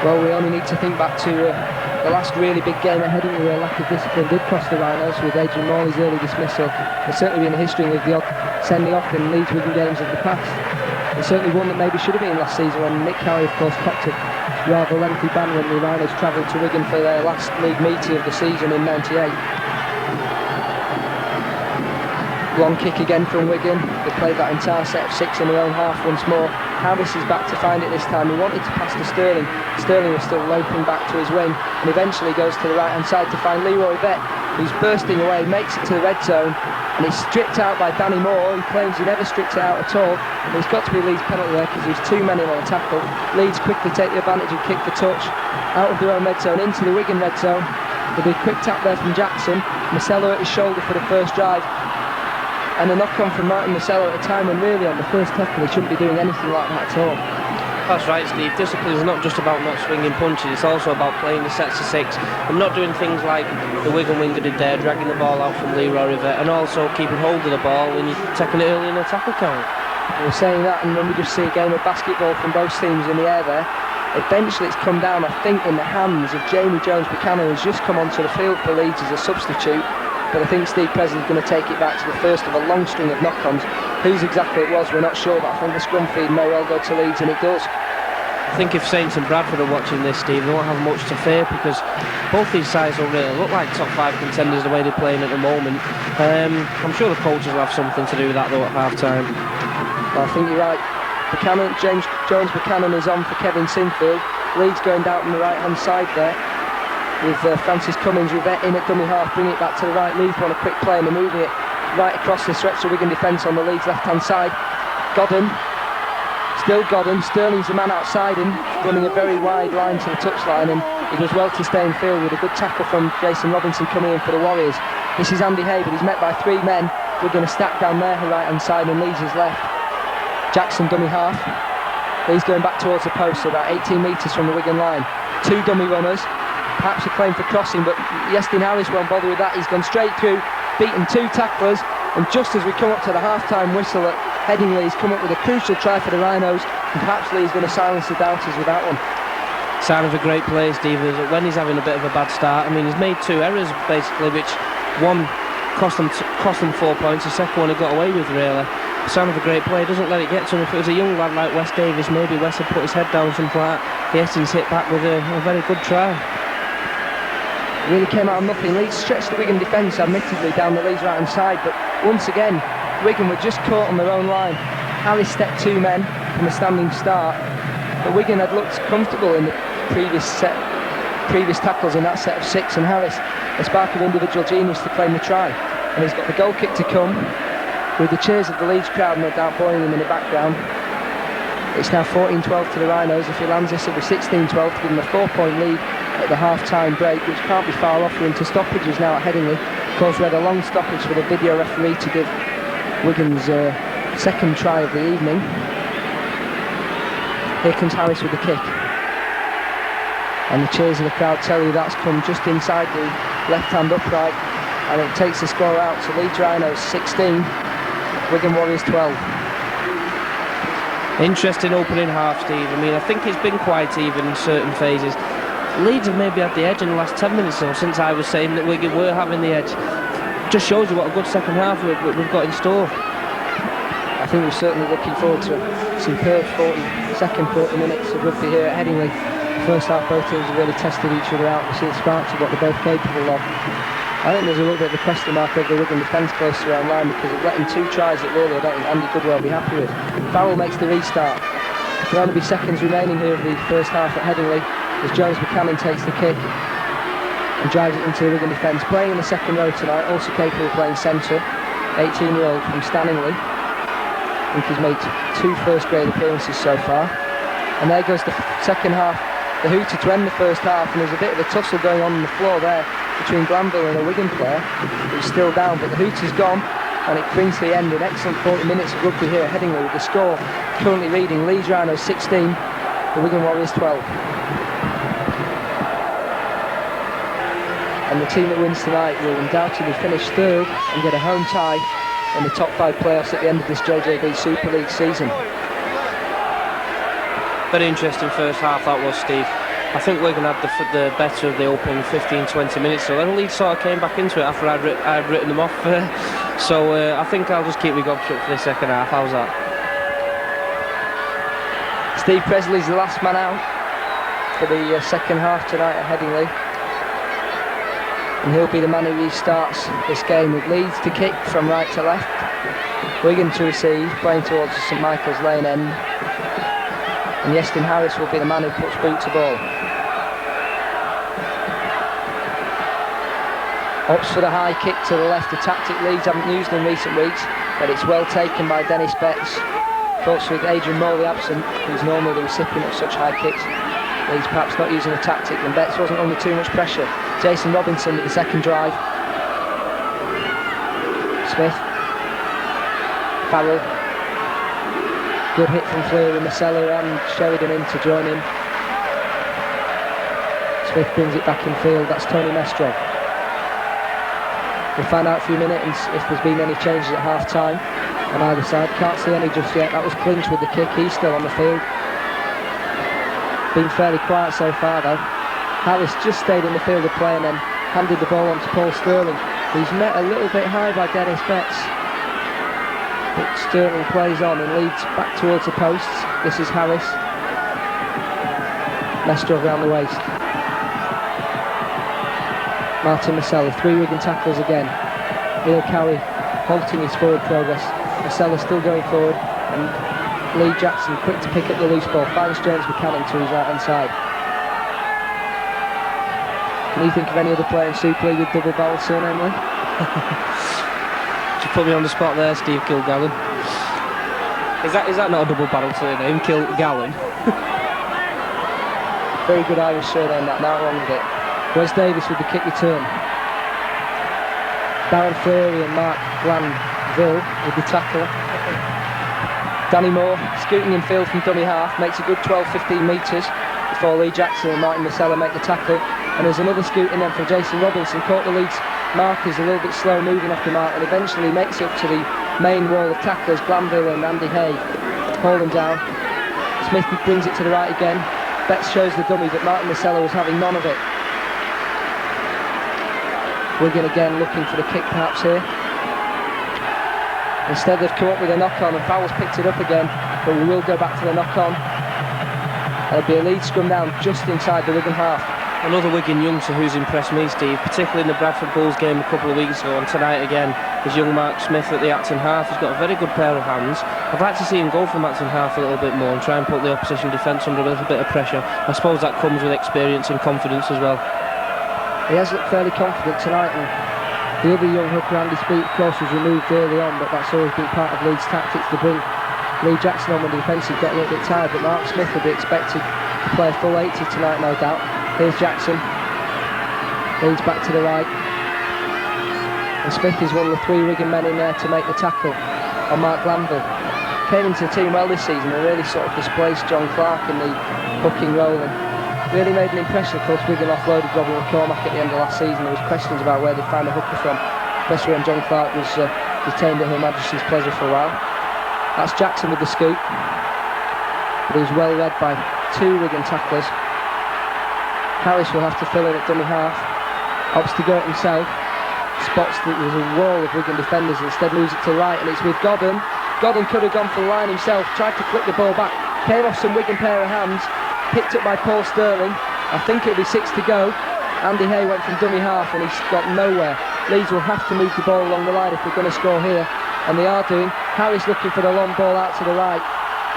Well, we only need to think back to the last really big game at Headingley where lack of discipline did cost the Rhinos with Adrian Morley's early dismissal. There's certainly been a history of the odd sending off in Leeds Wigan games of the past. There's certainly one that maybe should have been last season when Nick Cowie, of course, copped a rather lengthy ban when the Rhinos travelled to Wigan for their last league meeting of the season in '98. Long kick again from Wigan. They played that entire set of 6 in their own half once more. Harris is back to find it this time. He wanted to pass to Sterling. Sterling was still loping back to his wing and eventually goes to the right hand side to find Leroy Vett, who's bursting away, makes it to the red zone, and he's stripped out by Danny Moore. He claims he never stripped it out at all. And it's got to be Leeds' penalty there because there's 2 men in on a tackle. Leeds quickly take the advantage and kick for touch out of their own red zone into the Wigan red zone. There'll be a quick tap there from Jackson. Marcelo at his shoulder for the first drive. And a knock-on from Martin Marcelo at a time when really on the first tackle he shouldn't be doing anything like that at all. That's right, Steve. Discipline is not just about not swinging punches, it's also about playing the sets of 6 and not doing things like the Wigan winger did there, dragging the ball out from Leroy Rivett, and also keeping hold of the ball when you're taking it early in the tackle count. We're saying that, and when we just see a game of basketball from both teams in the air there, eventually it's come down, I think, in the hands of Jamie Jones-Buchanan, who's just come onto the field for Leeds as a substitute. But I think Steve Presley's going to take it back to the first of a long string of knock-ons. Whose exactly it was, we're not sure, but I think the scrum feed may well go to Leeds, and it does. I think if Saints and Bradford are watching this, Steve, they won't have much to fear, because both these sides will really look like top 5 contenders the way they're playing at the moment. I'm sure the coaches will have something to do with that, though, at half-time. Well, I think you're right. James Jones-Buchanan is on for Kevin Sinfield. Leeds going down on the right-hand side there, with Francis Cummins in at dummy half, bring it back to the right. Leeds want a quick play and they're moving it right across the stretch of Wigan defence on the Leeds left hand side. Godden, still Godden, Sterling's the man outside him, running a very wide line to the touchline, and he does well to stay in field with a good tackle from Jason Robinson coming in for the Warriors. This is Andy Hay, but he's met by 3 men. We're going to stack down there right hand side and Leeds is left. Jackson dummy half. He's going back towards the post, so about 18 metres from the Wigan line. 2 dummy runners, perhaps a claim for crossing, but Iestyn Harris won't bother with that. He's gone straight through, beaten 2 tacklers, and just as we come up to the half-time whistle at Headingley, he's come up with a crucial try for the Rhinos, and perhaps Lee's going to silence the doubters with that one. Sign of a great play, Steve, is that when he's having a bit of a bad start, I mean, he's made 2 errors, basically, which one cost them 4 points, the second one he got away with, really. Sign of a great play, doesn't let it get to him. If it was a young lad like Wes Davis, maybe Wes had put his head down, something like that. Iestyn's hit back with a very good try. Really came out of nothing. Leeds stretched the Wigan defence, admittedly, down the Leeds right-hand side, but once again, Wigan were just caught on their own line. Harris stepped 2 men from a standing start, but Wigan had looked comfortable in the previous tackles in that set of 6, and Harris, a spark of individual genius to claim the try. And he's got the goal kick to come, with the cheers of the Leeds crowd no doubt boiling him in the background. It's now 14-12 to the Rhinos. If he lands this, it'll be 16-12 to give him a 4-point lead at the half-time break, which can't be far off. We're into stoppages now at Headingley. Of course, we had a long stoppage for the video referee to give Wigan's second try of the evening. Here comes Harris with the kick. And the cheers of the crowd tell you that's come just inside the left-hand upright, and it takes the score out. So Leeds Rhinos 16, Wigan Warriors 12. Interesting opening half, Steve. I mean, I think it's been quite even in certain phases. Leeds have maybe had the edge in the last 10 minutes or so, since I was saying that Wigan were having the edge. Just shows you what a good second half we've got in store. I think we're certainly looking forward to a superb 40 minutes of rugby here at Headingley. First half, both teams have really tested each other out. We see the sparks of what they're both capable of. I think there's a little bit of a question mark over the Wigan defence close to around line, because of letting 2 tries that really I don't think Andy Goodwell will be happy with. Farrell makes the restart. There will only be seconds remaining here of the first half at Headingley, as Jones Buchanan takes the kick and drives it into the Wigan defence. Playing in the second row tonight, also capable of playing centre, 18-year-old from Stanningley. I think he's made 2 first-grade appearances so far. And there goes the second half, the hooter to end the first half, and there's a bit of a tussle going on the floor there between Glanville and a Wigan player who's still down, but the hooter's gone, and it brings to the end an excellent 40 minutes of rugby here at Headingley, with the score currently reading Leeds Rhinos 16, the Wigan Warriors 12. And the team that wins tonight will undoubtedly finish 3rd and get a home tie in the top 5 playoffs at the end of this JJB Super League season. Very interesting first half that was, Steve. I think Wigan had the better of the opening 15-20 minutes, so then Leeds sort of came back into it after I'd written them off. So I think I'll just keep my gob shut for the second half. How's that? Steve Presley's the last man out for the second half tonight at Headingley, and he'll be the man who restarts this game, with Leeds to kick from right to left, Wigan to receive, playing towards the St Michael's Lane end, and Iestyn Harris will be the man who puts boot to ball. Opts for the high kick to the left, a tactic Leeds haven't used in recent weeks, but it's well taken by Dennis Betts. Thoughts with Adrian Morley absent, who's normally the recipient of such high kicks. Leeds perhaps not using a tactic, and Betts wasn't under too much pressure. Jason Robinson with the second drive. Smith. Farrell. Good hit from Fleury, Marcella and Sheridan in to join him. Smith brings it back in field, that's Tony Mestrov. We'll find out in a few minutes if there's been any changes at half-time on either side. Can't see any just yet. That was Clinch with the kick, he's still on the field. Been fairly quiet so far though. Harris just stayed in the field of play and then handed the ball on to Paul Sterling, who's met a little bit high by Dennis Betts. But Sterling plays on and leads back towards the posts. This is Harris. Mestrov round the waist. Martin Marcella, 3 Wigan tackles again. Neil Cowie halting his forward progress. Marcella still going forward, and Lee Jackson quick to pick up the loose ball. Finds Jones Buchanan to his right hand side. Can you think of any other player in Super League with double barrel surname, Lee? You put me on the spot there, Steve Kilgallen. Is that not a double barrel surname, Kilgallen? Very good Irish surname, that, now wrong with it. Wes Davis with the kick return. Darren Fleury and Mark Glanville with the tackle. Danny Moore scooting in field from dummy half, makes a good 12-15 metres before Lee Jackson and Martin Masella make the tackle. And there's another scoot in then from Jason Robinson, caught the Leeds markers a little bit slow moving off the mark, and eventually makes it up to the main wall of tacklers. Glanville and Andy Hay hold him down. Smith brings it to the right again. Betts shows the dummy, but Martin Masella was having none of it. Wigan again looking for the kick perhaps here. Instead they've come up with a knock-on, and Fowles picked it up again, but we will go back to the knock-on. There'll be a lead scrum down just inside the Wigan half. Another Wigan youngster who's impressed me, Steve, particularly in the Bradford Bulls game a couple of weeks ago, and tonight again is young Mark Smith at the Acton half. He's got a very good pair of hands. I'd like to see him go from Acton half a little bit more and try and put the opposition defence under a little bit of pressure. I suppose that comes with experience and confidence as well. He has looked fairly confident tonight, and the other young hooker, Andy Speed, of course, was removed early on, but that's always been part of Leeds' tactics to bring Lee Jackson on when the defence has got a little bit tired. But Mark Smith will be expected to play a full 80 tonight, no doubt. Here's Jackson. Leeds back to the right. And Smith is one of the 3 Wigan men in there to make the tackle on Mark Glanville. Came into the team well this season and really sort of displaced John Clark in the hooking role, and really made an impression. Of course, Wigan offloaded Robin McCormack at the end of last season. There was questions about where they'd find a hooker from, especially when John Clark was detained at Her Majesty's pleasure for a while. That's Jackson with the scoop, but he was well led by 2 Wigan tacklers. Harris will have to fill in at dummy half. Opts to go it himself. Spots that there's a wall of Wigan defenders, and instead moves it to the right, and it's with Godden. Godden could have gone for the line himself, tried to flick the ball back, came off some Wigan pair of hands, picked up by Paul Sterling. I think it'll be 6 to go. Andy Hay went from dummy half and he's got nowhere. Leeds will have to move the ball along the line if they're going to score here, and they are doing. Harris looking for the long ball out to the right,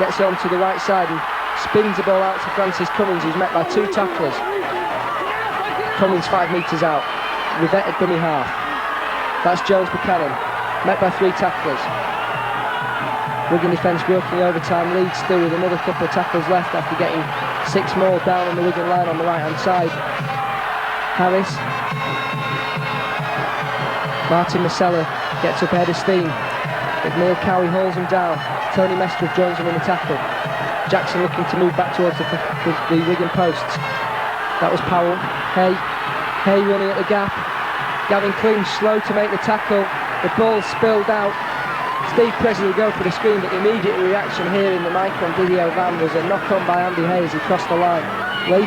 gets it onto the right side and spins the ball out to Francis Cummins, who's met by 2 tacklers. Cummins 5 metres out. Rivette at dummy half. That's Jones Buchanan, met by 3 tacklers. Wigan defence working overtime. Leeds still with another couple of tackles left after getting 6 more down on the Wigan line on the right hand side. Harris. Martin Masella gets up ahead of steam, but Neil Cowie holds him down. Tony Mestrov joins him in the tackle. Jackson looking to move back towards the Wigan posts. That was Powell. Hay running at the gap. Gavin Clinch slow to make the tackle. The ball spilled out. Steve Presley will go for the screen, but the immediate reaction here in the Micron video van was a knock-on by Andy Hay as he crossed the line. Lee?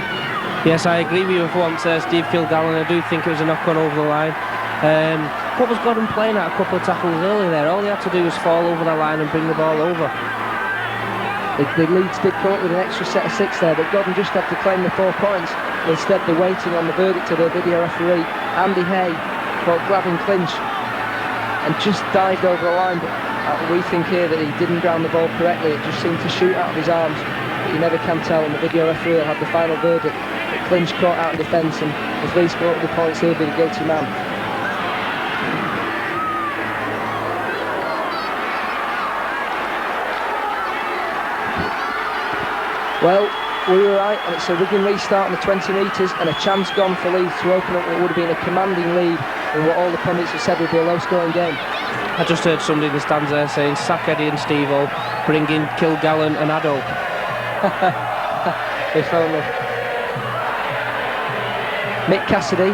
Yes, I agree with you for once, Steve Kilgallen. I do think it was a knock-on over the line. What was Godden playing at a couple of tackles earlier there? All he had to do was fall over the line and bring the ball over. The Leeds did come up with an extra set of 6 there, but Godden just had to claim the 4 points. Instead, they're waiting on the verdict of the video referee. Andy Hay caught Gavin Clinch and just dived over the line, but we think here that he didn't ground the ball correctly. It just seemed to shoot out of his arms, but you never can tell, and the video referee will have the final verdict. But Clinch caught out of defence, and if Leeds come up with the points, he'll be the guilty man. Well, we were right, and it's a Wigan restart on the 20 metres and a chance gone for Leeds to open up what would have been a commanding lead in what all the pundits have said would be a low-scoring game. I just heard somebody in the stands there saying, sack Eddie and Steve-O, bring in Kilgallen and Addo. If only. Mick Cassidy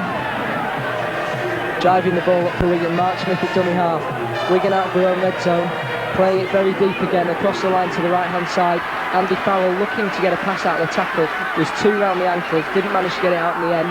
driving the ball up for Wigan. Mark Smith at dummy half. Wigan out of their own red zone, playing it very deep again across the line to the right hand side. Andy Farrell looking to get a pass out of the tackle, was 2 round the ankles, didn't manage to get it out in the end.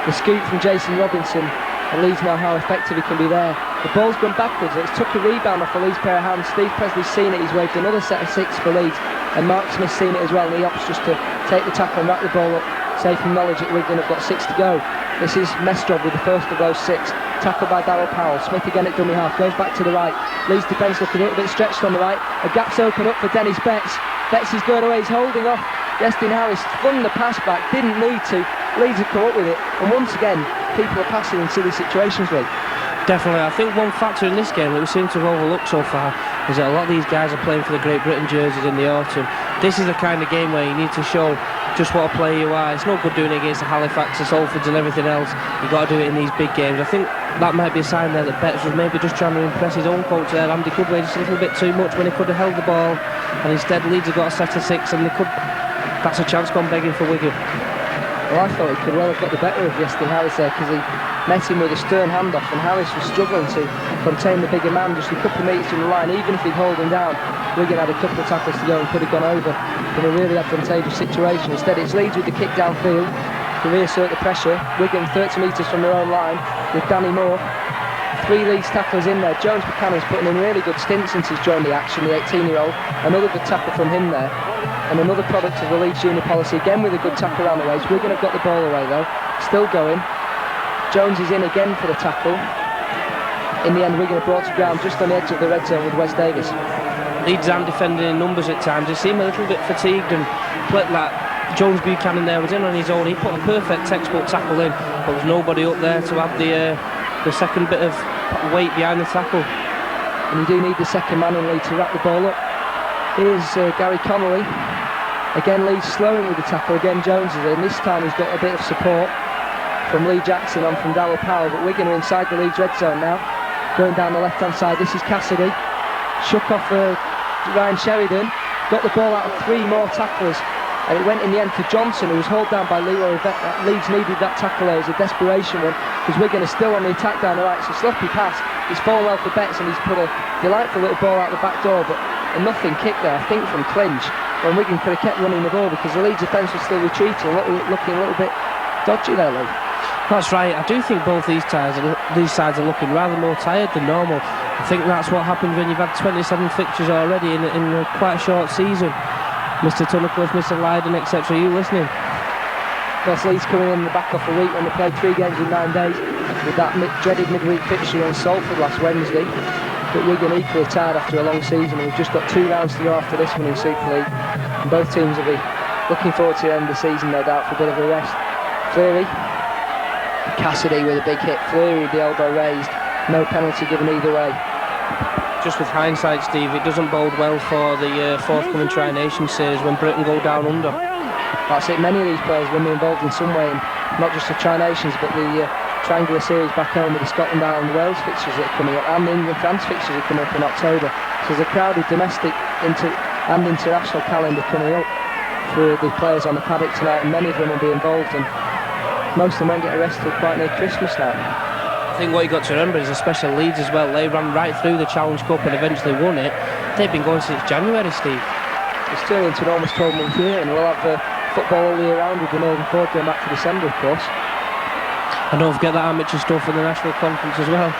The scoop from Jason Robinson, and Leeds know how effective he can be there. The ball's gone backwards, it's took a rebound off a Leeds pair of hands. Steve Presley's seen it, he's waved another set of 6 for Leeds, and Mark Smith's seen it as well, and he opts just to take the tackle and wrap the ball up, safe from knowledge that Wigan have got 6 to go. This is Mestrov with the first of those 6, tackled by Darryl Powell. Smith again at dummy half, goes back to the right. Leeds defence looking a little bit stretched on the right, a gap's open up for Dennis Betts. Betts is going away, he's holding off Destin Harris, flung the pass back, didn't need to. Leeds have come up with it, and once again people are passing in silly situations, Lee. Definitely. I think one factor in this game that we seem to have overlooked so far is that a lot of these guys are playing for the Great Britain jerseys in the autumn. This is the kind of game where you need to show just what a player you are. It's no good doing it against the Halifax, the Salfords and everything else. You've got to do it in these big games. I think that might be a sign there that Betts was maybe just trying to impress his own coach there, Andy Goodway, just a little bit too much when he could have held the ball, and instead Leeds have got a set of 6, and that's a chance gone begging for Wigan. Well, I thought he could well have got the better of yesterday Harris there, because he met him with a stern handoff, and Harris was struggling to contain the bigger man just a couple of metres from the line. Even if he'd hold him down, Wigan had a couple of tackles to go and could have gone over in a really advantageous situation. Instead, it's Leeds with the kick downfield to reassert the pressure. Wigan 30 metres from their own line with Danny Moore. 3 Leeds tacklers in there. Jones Buchanan's putting in really good stints since he's joined the action, the 18-year-old. Another good tackle from him there. And another product of the Leeds junior policy, again with a good tackle around the waist. Wigan have got the ball away though, still going. Jones is in again for the tackle. In the end, Wigan are brought to ground just on the edge of the red zone with Wes Davis. Leeds aren't defending in numbers at times. They seem a little bit fatigued, and like Jones Buchanan there was in on his own. He put a perfect textbook tackle in, but there's nobody up there to have the second bit of weight behind the tackle. And you do need the second man in Leeds to wrap the ball up. Here's Gary Connolly. Again, Leeds slowing with the tackle. Again, Jones is in. This time he's got a bit of support from Lee Jackson and from Darryl Powell, but Wigan are inside the Leeds red zone now. Going down the left-hand side, this is Cassidy. Shook off Ryan Sheridan. Got the ball out of 3 more tacklers. And it went in the end to Johnson, who was held down by Leroy Vet. Leeds needed that tackle there as a desperation one, because Wigan are still on the attack down the right. It's a sloppy pass. He's fallen well for Betts, and he's put a delightful little ball out the back door, but a nothing kick there, I think, from Clinch. When Wigan could have kept running the ball, because the Leeds defence was still retreating, looking a little bit dodgy there, Lee. That's right. I do think both these sides are looking rather more tired than normal. I think that's what happens when you've had 27 fixtures already in quite a short season. Mr. Tunnicliffe, Mr. Lydon, etc. Are you listening? Of course, Leeds coming in the back off a week when they played 3 games in 9 days with that dreaded midweek fixture on Salford last Wednesday. But Wigan equally tired after a long season. We've just got 2 rounds to go after this one in Super League, and both teams will be looking forward to the end of the season, no doubt, for a bit of a rest. Fleury, Cassidy with a big hit. Fleury with the elbow raised. No penalty given either way. Just with hindsight, Steve, it doesn't bode well for the forthcoming Tri-Nations series when Britain go down under. That's it. Many of these players will be involved in some way, in not just the Tri-Nations, but the triangular series back home with the Scotland, Ireland, Wales fixtures that are coming up, and the England-France fixtures are coming up in October. So there's a crowded domestic and international calendar coming up for the players on the paddock tonight, and many of them will be involved, and most of them won't get arrested quite near Christmas now. I think what you've got to remember is, especially Leeds as well, they ran right through the Challenge Cup and eventually won it. They've been going since January, Steve. It's turning into an almost 12-month year, and we'll have football all year round with the Northern Forward going back to December, of course. And don't forget that amateur stuff in the National Conference as well.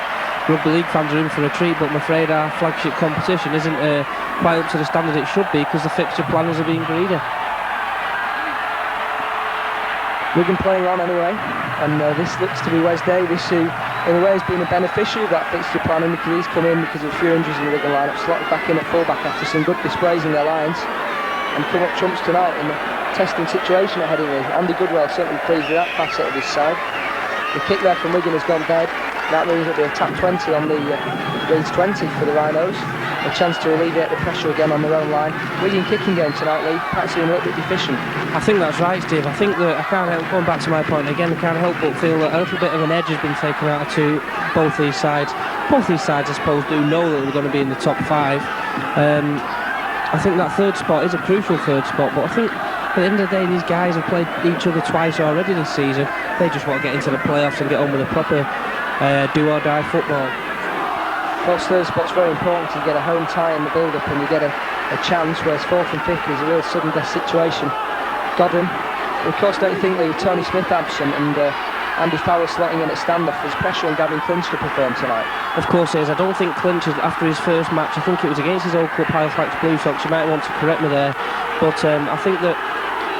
Rugby League fans are in for a treat, but I'm afraid our flagship competition isn't quite up to the standard it should be, because the fixture planners are being greedy. Wigan playing on anyway, and this looks to be Wes Davis, who in a way has been a beneficiary of that fixture planning, because he's come in because of a few injuries in the Wigan lineup, slotted back in at fullback after some good displays in their lines, and come up trumps tonight in a testing situation at Headingley. Andy Goodwell certainly pleased with that facet of his side. The kick there from Wigan has gone dead. That means it'll be a tap 20 on the Leeds 20 for the Rhinos. A chance to alleviate the pressure again on their own line. Wigan kicking game tonight, Lee. Perhaps being a little bit deficient. I think that's right, Steve. I think that I can't help, going back to my point again, I can't help but feel that a little bit of an edge has been taken out of both these sides. Both these sides, I suppose, do know that they're going to be in the top 5. I think that third spot is a crucial third spot, but I think at the end of the day, these guys have played each other twice already this season. They just want to get into the playoffs and get on with a proper do-or-die football. Of course, third spot's very important. You get a home tie in the build-up and you get a chance, whereas 4th and 5th is a real sudden death situation. Godden, of course, don't you think that with Tony Smith absent and Andy Farrell slotting in at standoff, there's pressure on Gavin Clinch to perform tonight? Of course there is. I don't think Clinch, after his first match, I think it was against his old club Halifax Blue Sox, you might want to correct me there, but I think that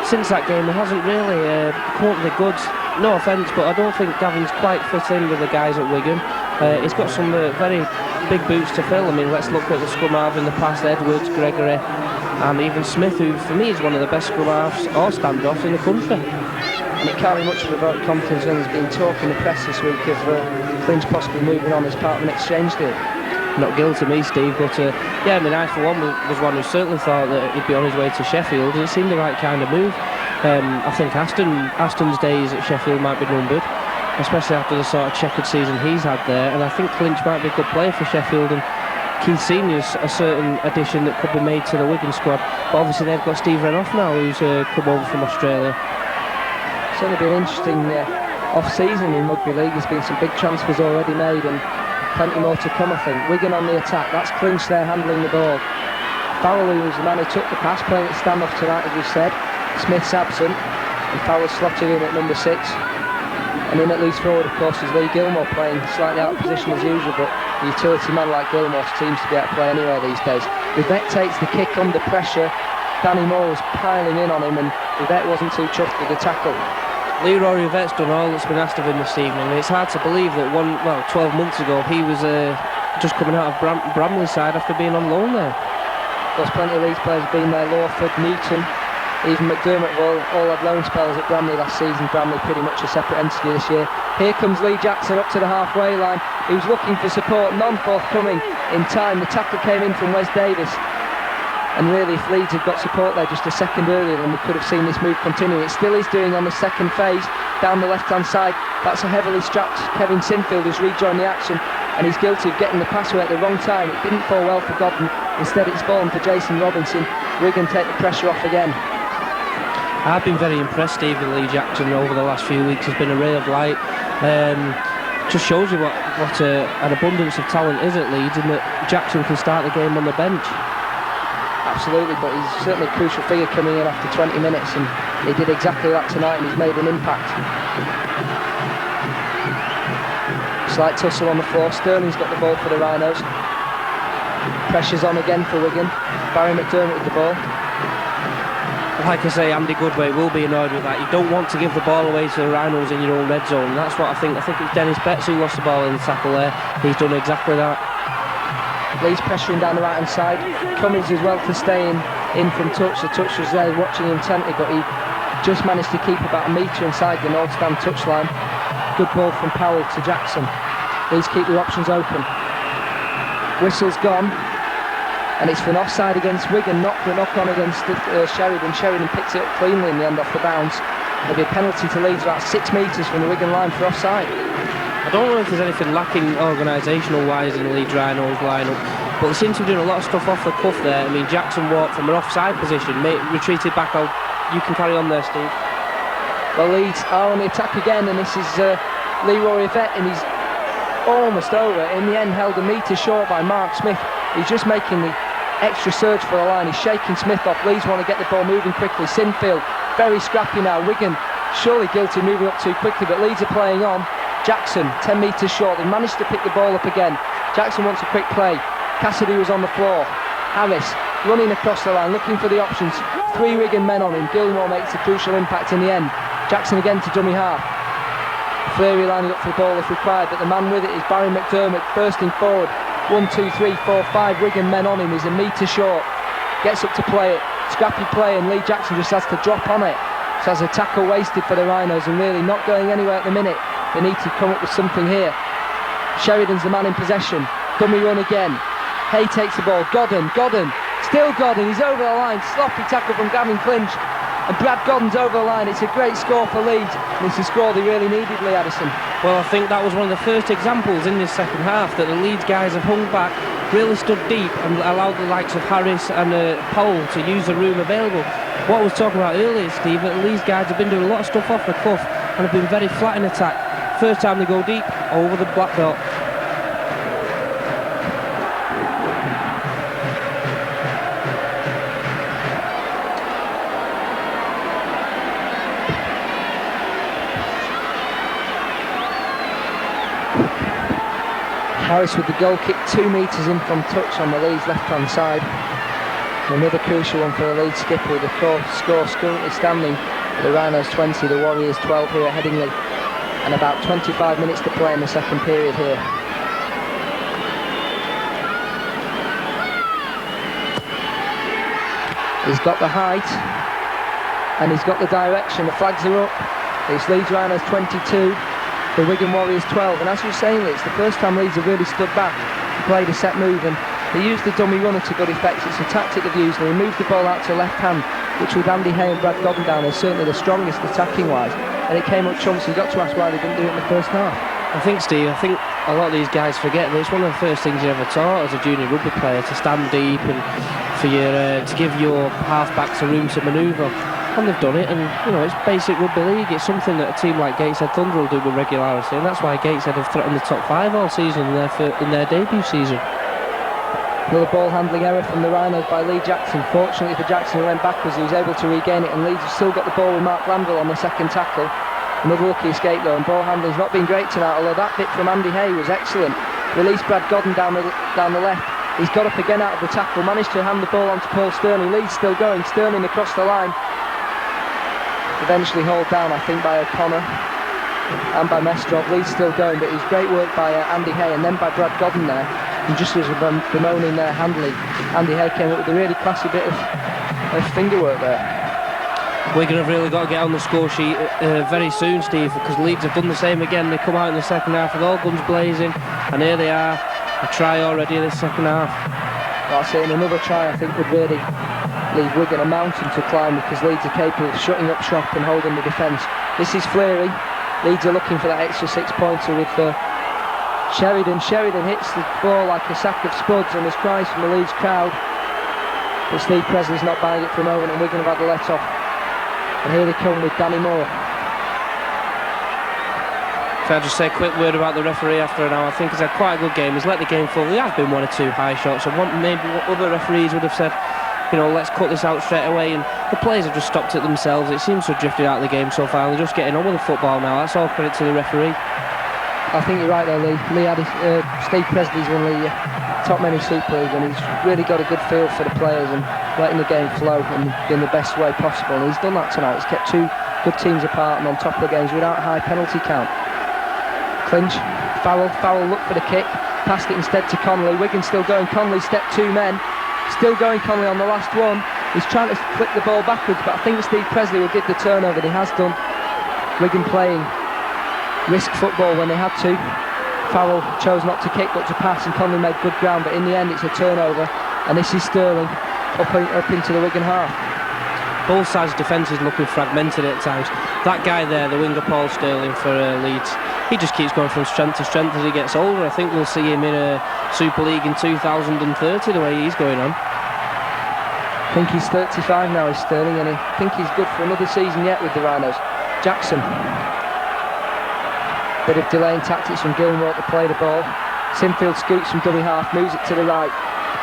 since that game he hasn't really come up with the goods. No offence, but I don't think Gavin's quite fit in with the guys at Wigan. He's got some very big boots to fill. I mean, let's look at the scrum half in the past, Edwards, Gregory, and even Smith, who for me is one of the best scrum halves or standoffs in the country. And it can't be much of a vote of confidence when there's been talk in the press this week of Clinch possibly moving on as part of an exchange deal. Not guilty me, Steve, but yeah, I mean, I for one was one who certainly thought that he'd be on his way to Sheffield, and it seemed the right kind of move. I think Aston's days at Sheffield might be numbered. especially after the sort of checkered season he's had there. And I think Clinch might be a good player for Sheffield, and Keith Senior's a certain addition that could be made to the Wigan squad. But obviously they've got Steve Renoff now, who's come over from Australia. Certainly been an interesting off-season in Rugby League. There's been some big transfers already made and plenty more to come, I think. Wigan on the attack, that's Clinch there handling the ball. Farrell, who was the man who took the pass, playing at standoff tonight, as we said. Smith's absent, and Farrell slotted in at number 6. And in at least forward, of course, is Lee Gilmore, playing slightly out of position as usual, but a utility man like Gilmore seems to be able to play anywhere these days. Rivette takes the kick under pressure. Danny Moore was piling in on him, and Rivette wasn't too chuffed with the tackle. Leroy Rivette's done all that's been asked of him this evening, and it's hard to believe that 12 months ago he was just coming out of Bramley's side after being on loan there. There's plenty of these players have been there. Lawford, Newton, even McDermott all had loan spells at Bramley last season. Bramley pretty much a separate entity this year. Here comes Lee Jackson up to the halfway line. He was looking for support, none forthcoming in time. The tackle came in from Wes Davis. And really, if Leeds had got support there just a second earlier, then we could have seen this move continue. It still is doing on the second phase, down the left-hand side. That's a heavily strapped Kevin Sinfield who's rejoined the action, and he's guilty of getting the pass away at the wrong time. It didn't fall well for Godden. Instead, it's fallen for Jason Robinson. Wigan take the pressure off again. I've been very impressed, Stephen Lee Jackson, over the last few weeks. He's been a ray of light. Just shows you what an abundance of talent is at Leeds, and that Jackson can start the game on the bench. Absolutely, but he's certainly a crucial figure coming in after 20 minutes, and he did exactly that tonight, and he's made an impact. Slight tussle on the floor. Sterling's got the ball for the Rhinos. Pressure's on again for Wigan. Barry McDermott with the ball. Like I say, Andy Goodway will be annoyed with that. You don't want to give the ball away to the Rhinos in your own red zone. That's what I think. I think it's Dennis Betts who lost the ball in the tackle there. He's done exactly that. Leeds pressuring down the right hand side. Cummins as well to stay in from touch. The touch was there watching intently, but he just managed to keep about a metre inside the North Stand touchline. Good ball from Powell to Jackson. Leeds keep their options open. Whistle's gone, and it's for an offside against Wigan, not for a knock-on against Sheridan. Sheridan picks it up cleanly in the end off the bounce. There'll be a penalty to Leeds about 6 metres from the Wigan line for offside. I don't know if there's anything lacking organisational-wise in the Leeds Rhinos lineup, but they seem to be doing a lot of stuff off the cuff there. I mean, Jackson walked from an offside position, retreated back out. You can carry on there, Steve. Well, Leeds are on the attack again, and this is Leroy Rivette, and he's almost over. In the end, held a metre short by Mark Smith. He's just making the extra surge for the line. He's shaking Smith off. Leeds want to get the ball moving quickly. Sinfield, very scrappy now. Wigan, surely guilty moving up too quickly, but Leeds are playing on. Jackson, 10 metres short. They managed to pick the ball up again. Jackson wants a quick play. Cassidy was on the floor. Harris running across the line, looking for the options. 3 Wigan men on him. Gilmore makes a crucial impact in the end. Jackson again to dummy half. Fleury lining up for the ball if required, but the man with it is Barry McDermott, bursting forward. 1, 2, 3, 4, 5 Wigan men on him. He's a metre short. Gets up to play it. Scrappy play, and Lee Jackson just has to drop on it. So has a tackle wasted for the Rhinos, and really not going anywhere at the minute. They need to come up with something here. Sheridan's the man in possession. Dummy run again. Hay takes the ball. Godden. Still Godden. He's over the line. Sloppy tackle from Gavin Clinch. And Brad Godden's over the line. It's a great score for Leeds. And it's a score they really needed, Lee Addison. Well, I think that was one of the first examples in this second half that the Leeds guys have hung back, really stood deep and allowed the likes of Harris and Powell to use the room available. What I was talking about earlier, Steve, that the Leeds guys have been doing a lot of stuff off the cuff and have been very flat in attack. First time they go deep, over the black belt. Harris with the goal kick 2 metres in from touch on the Leeds left-hand side. Another crucial one for the Leeds skipper, with the score currently standing. The Rhinos 20, the Warriors 12 here at Headingley. And about 25 minutes to play in the second period here. He's got the height and he's got the direction. The flags are up. It's Leeds Rhinos 22, the Wigan Warriors 12. And as you were saying, it's the first time Leeds have really stood back and played a set move, and they used the dummy runner to good effect. It's a tactic they've used. They moved the ball out to left hand, which with Andy Hay and Brad Godden down is certainly the strongest attacking wise. and it came up trumps. You've got to ask why they didn't do it in the first half. I think, Steve, a lot of these guys forget that it's one of the first things you ever taught as a junior rugby player, to stand deep and for to give your half-backs a room to manoeuvre. And they've done it, and it's basic rugby league. It's something that a team like Gateshead Thunder will do with regularity, and that's why Gateshead have threatened the top 5 all season in their debut season. Another ball handling error from the Rhinos by Lee Jackson. Fortunately for Jackson, who went backwards, he was able to regain it, and Leeds have still got the ball with Mark Glanville on the second tackle. Another lucky escape though, and ball handling's not been great tonight, although that bit from Andy Hay was excellent. Released Brad Godden down the left. He's got up again out of the tackle, managed to hand the ball on to Paul Sterling. Leeds still going, Sterling across the line. Eventually hauled down, I think, by O'Connor and by Mestrov. Leeds still going, but it was great work by Andy Hay and then by Brad Godden there. And just as bemoaning their handling, Andy Hay came up with a really classy bit of finger work there. Wigan have really got to get on the score sheet very soon, Steve, because Leeds have done the same again. They come out in the second half with all guns blazing, and here they are, a try already this second half. That's it, and another try I think would really leave Wigan a mountain to climb, because Leeds are capable of shutting up shop and holding the defence. This is Fleary. Leeds are looking for that extra 6-pointer with Sheridan. Sheridan hits the ball like a sack of spuds, and there's cries from the Leeds crowd, but Steve Presley's not buying it for a moment, and Wigan have had the let off. And here they come with Danny Moore. If I just say a quick word about the referee after an hour, I think he's had quite a good game. He's let the game fall. There has been 1 or 2 high shots, and maybe other referees would have said, let's cut this out straight away, and the players have just stopped it themselves. It seems to have drifted out of the game so far, and they're just getting on with the football now. That's all credit to the referee. I think you're right there, Lee. Steve Presley's one of the top men in Super League, and he's really got a good feel for the players and letting the game flow and in the best way possible. And he's done that tonight. He's kept 2 good teams apart and on top of the games without a high penalty count. Clinch, Farrell looked for the kick, passed it instead to Connolly. Wigan still going. Connolly stepped 2 men, still going. Connolly on the last one. He's trying to flick the ball backwards, but I think Steve Presley will give the turnover. He has done. Wigan playing risk football when they had to. Farrell chose not to kick but to pass, and Connolly made good ground, but in the end it's a turnover, and this is Sterling up into the Wigan half. Both sides' defence is looking fragmented at times. That guy there, the winger Paul Sterling for Leeds, he just keeps going from strength to strength as he gets older. I think we'll see him in a Super League in 2030 the way he's going on. I think he's 35 now, is Sterling, and I think he's good for another season yet with the Rhinos. Jackson. Bit of delaying tactics from Gilmore to play the ball. Sinfield scoots from dummy half, moves it to the right.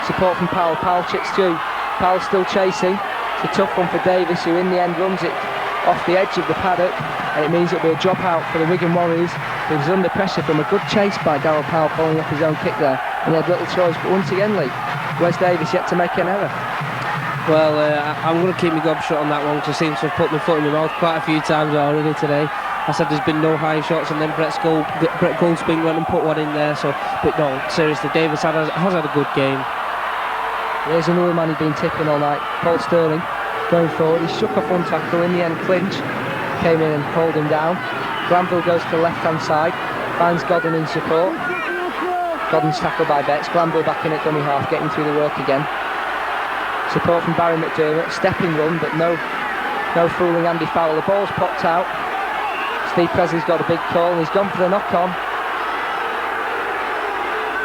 Support from Powell. Powell chips through. Powell still chasing. It's a tough one for Davis, who in the end runs it off the edge of the paddock, and it means it'll be a drop out for the Wigan Warriors, who's under pressure from a good chase by Darryl Powell following up his own kick there. And he had little choice, but once again, Lee, Wes Davis yet to make an error. Well, I'm going to keep my gob shut on that one, because I seem to have put my foot in my mouth quite a few times already today. I said there's been no high shots, and then Brett Goldspink went and put one in there. But no, seriously, Davis has had a good game. There's another man who's been tipping all night, Paul Sterling, going forward. He shook off one tackle. In the end, Clinch came in and pulled him down. Glanville goes to the left-hand side, finds Godden in support. Godden's tackled by Betts. Glanville back in at dummy half, getting through the work again. Support from Barry McDermott, stepping run, but no fooling Andy Farrell. The ball's popped out. Steve Presley's got a big call, and he's gone for the knock-on.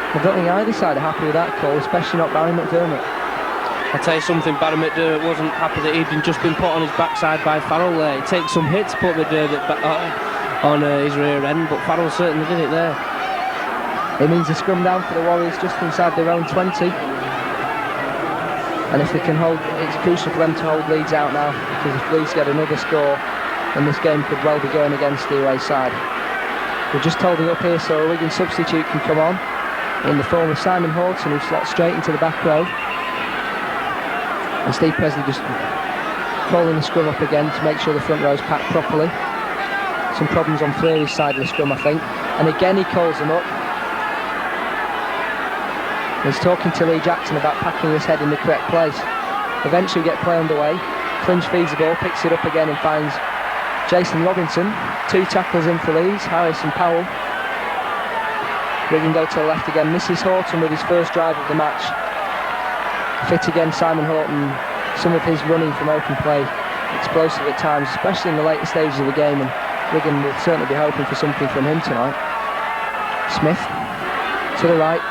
I don't think either side are happy with that call, especially not Barry McDermott. I'll tell you something, Barry McDermott wasn't happy that he'd just been put on his backside by Farrell there. It takes some hits to put McDermott back on his rear end, but Farrell certainly did it there. It means a scrum down for the Warriors just inside their own 20. And if they can hold, it's crucial for them to hold Leeds out now, because if Leeds get another score, then this game could well be going against the away side. We're just holding up here so a Wigan substitute can come on in the form of Simon Horton, who slots straight into the back row. And Steve Presley just calling the scrum up again to make sure the front row is packed properly. Some problems on Fleary's side of the scrum, I think. And again he calls them up. He's talking to Lee Jackson about packing his head in the correct place. Eventually we get play underway. Clinch feeds the ball, picks it up again and finds Jason Robinson. 2 tackles in for Leeds, Harris and Powell. Wigan go to the left again. Misses Horton with his first drive of the match. Fit again, Simon Horton. Some of his running from open play, explosive at times, especially in the later stages of the game, and Wigan will certainly be hoping for something from him tonight. Smith to the right.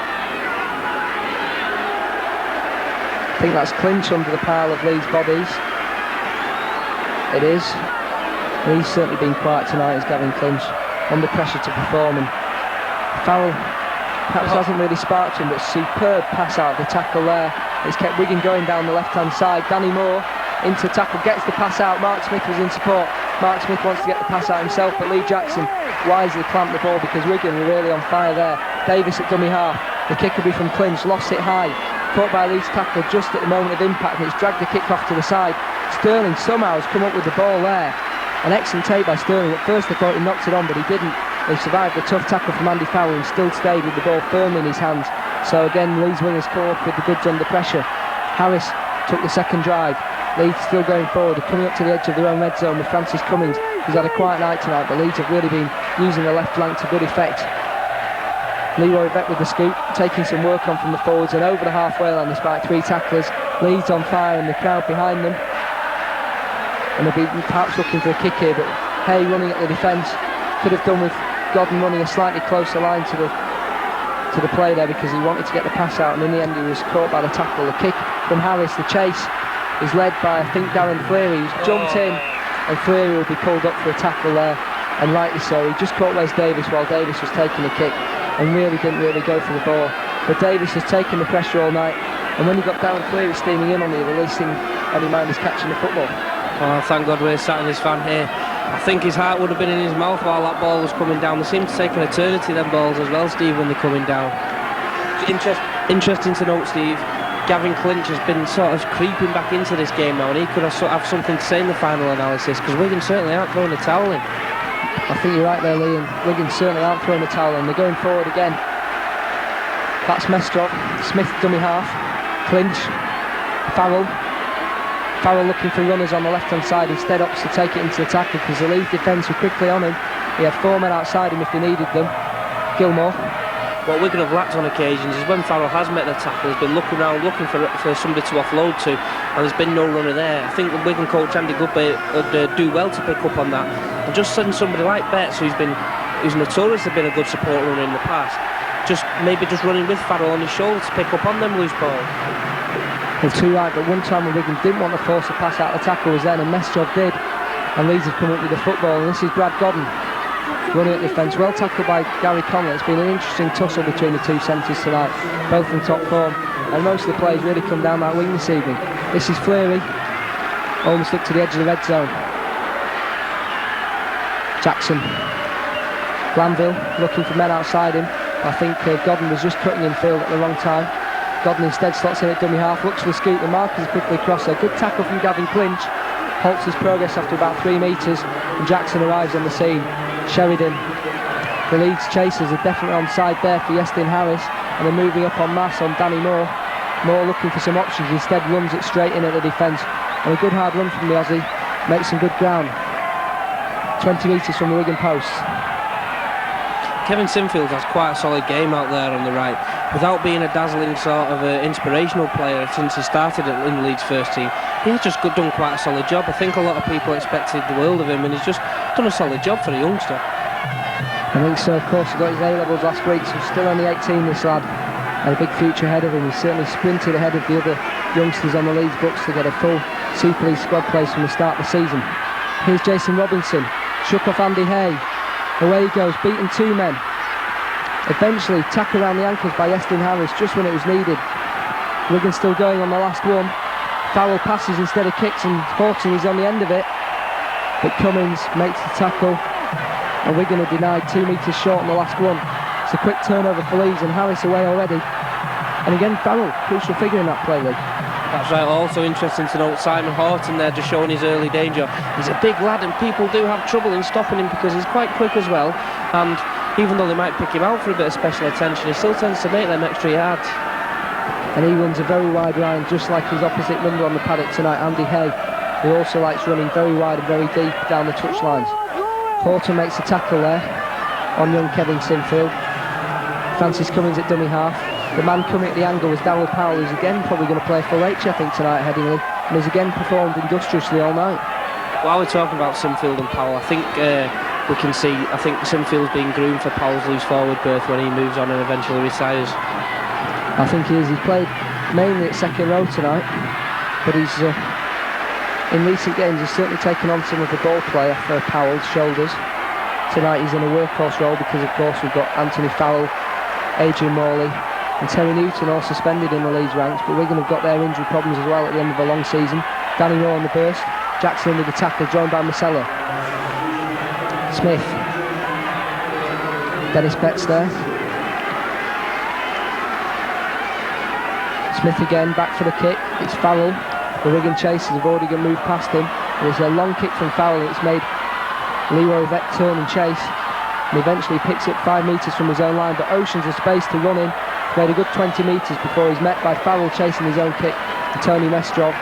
I think that's Clinch under the pile of Leeds bodies. It is. And he's certainly been quiet tonight, as Gavin Clinch, under pressure to perform. And Farrell perhaps hasn't really sparked him, but superb pass out of the tackle there. It's kept Wigan going down the left-hand side. Danny Moore into tackle, gets the pass out. Mark Smith was in support. Mark Smith wants to get the pass out himself, but Lee Jackson wisely clamped the ball because Wigan were really on fire there. Davis at dummy half. The kick will be from Clinch, lost it high. Caught by Leeds tackle just at the moment of impact, and it's dragged the kick off to the side. Sterling somehow has come up with the ball there. An excellent take by Sterling. At first I thought he knocked it on, but he didn't. He survived the tough tackle from Andy Farrell and still stayed with the ball firmly in his hands. So again, Leeds wingers come up with the goods under pressure. Harris took the second drive. Leeds still going forward. They're coming up to the edge of their own red zone with Francis Cummings. He's had a quiet night tonight, but Leeds have really been using the left flank to good effect. Leroy Vett with the scoop, taking some work on from the forwards and over the halfway line despite 3 tacklers. Leeds on fire and the crowd behind them. And they'll be perhaps looking for a kick here, but Hay running at the defence. Could have done with Godden running a slightly closer line to the play there because he wanted to get the pass out, and in the end he was caught by the tackle. The kick from Harris, the chase, is led by, I think, Darren Fleary, who's jumped in, and Fleary will be pulled up for a tackle there, and rightly so. He just caught Wes Davis while Davis was taking the kick and didn't really go for the ball. But Davis has taken the pressure all night, and when you got Darren Fleary steaming in on you, the least thing on your mind is catching the football. Oh, thank God we're sat in this fan here. I think his heart would have been in his mouth while that ball was coming down. They seem to take an eternity, them balls as well, Steve, when they're coming down. Interesting to note, Steve, Gavin Clinch has been sort of creeping back into this game now, and he could have something to say in the final analysis, because Wigan certainly aren't throwing a towel in. I think you're right there, Lee, and Wigan certainly aren't throwing a towel in. They're going forward again. That's Mestrop, Smith dummy half, Clinch, Farrell looking for runners on the left-hand side, instead opts to take it into the tackle because the Leeds defence were quickly on him. He had 4 men outside him if they needed them. Gilmore. What Wigan have lacked on occasions is when Farrell has met the tackle, he's been looking around looking for somebody to offload to, and there's been no runner there. I think the Wigan coach Andy Goodby would do well to pick up on that and just send somebody like Betts, who's notoriously been a good support runner in the past, maybe just running with Farrell on his shoulder to pick up on them loose balls. Well, too right, but one time when Wigan didn't want to force a pass out, the tackle was then, and Mestrov did, and Leeds have come up with the football, and this is Brad Godden running at defence, well tackled by Gary Conley. It's been an interesting tussle between the two centres tonight, both in top form, and most of the plays really come down that wing this evening. This is Fleary, almost up to the edge of the red zone. Jackson, Glanville looking for men outside him. I think Godden was just cutting in field at the wrong time. Godden instead slots in at dummy half, looks for the scoop, the markers quickly across there. Good tackle from Gavin Clinch, halts his progress after about 3 metres, and Jackson arrives on the scene. Sheridan, the Leeds chasers are definitely on side there for Yestin Harris, and they're moving up en masse on Danny Moore. Moore looking for some options, instead runs it straight in at the defence, and a good hard run from the Aussie, makes some good ground. 20 metres from the Wigan post. Kevin Sinfield has quite a solid game out there on the right, without being a dazzling sort of inspirational player since he started in the Leeds first team. He's just done quite a solid job. I think a lot of people expected the world of him, and he's just done a solid job for a youngster. I think so. Of course, he got his A-levels last week, so he's still only 18, this lad, and a big future ahead of him. He's certainly sprinted ahead of the other youngsters on the Leeds books to get a full Super League squad place from the start of the season. Here's Jason Robinson, shook off Andy Hay. Away he goes, beating 2 men. Eventually tackled around the ankles by Yestin Harris just when it was needed. Wigan still going on the last one. Farrell passes instead of kicks, and Horton is on the end of it. But Cummings makes the tackle, and Wigan are denied 2 metres short on the last one. It's a quick turnover for Leeds, and Harris away already. And again, Farrell, crucial figure in that play, Lee. That's right. Also interesting to note, Simon Horton there just showing his early danger. He's a big lad, and people do have trouble in stopping him because he's quite quick as well, and even though they might pick him out for a bit of special attention, he still tends to make them extra yards. And he runs a very wide line, just like his opposite number on the paddock tonight, Andy Hay, who also likes running very wide and very deep down the touchlines. Horton makes a tackle there on young Kevin Sinfield. Francis Cummings at dummy half. The man coming at the angle was Darryl Powell, who's again probably going to play full H, I think, tonight headingly, and has again performed industriously all night. While we're talking about Sinfield and Powell, I think we can see, I think Sinfield's being groomed for Powell's loose forward berth when he moves on and eventually retires. I think he is. He's played mainly at second row tonight, but he's in recent games he's certainly taken on some of the ball play off Powell's shoulders. Tonight he's in a workhorse role because of course we've got Anthony Farrell, Adrian Morley and Terry Newton all suspended in the Leeds ranks, but Wigan have got their injury problems as well at the end of a long season. Danny Moore on the burst, Jackson under the tackle, joined by Marcella. Smith, Dennis Betts there. Smith again, back for the kick, it's Farrell. The Wigan chasers have already moved past him. There's a long kick from Farrell, it's made Leroy Vett turn and chase, and eventually picks up 5 metres from his own line, but Ocean's a space to run in. He's made a good 20 metres before he's met by Farrell chasing his own kick to Tony Mestrov.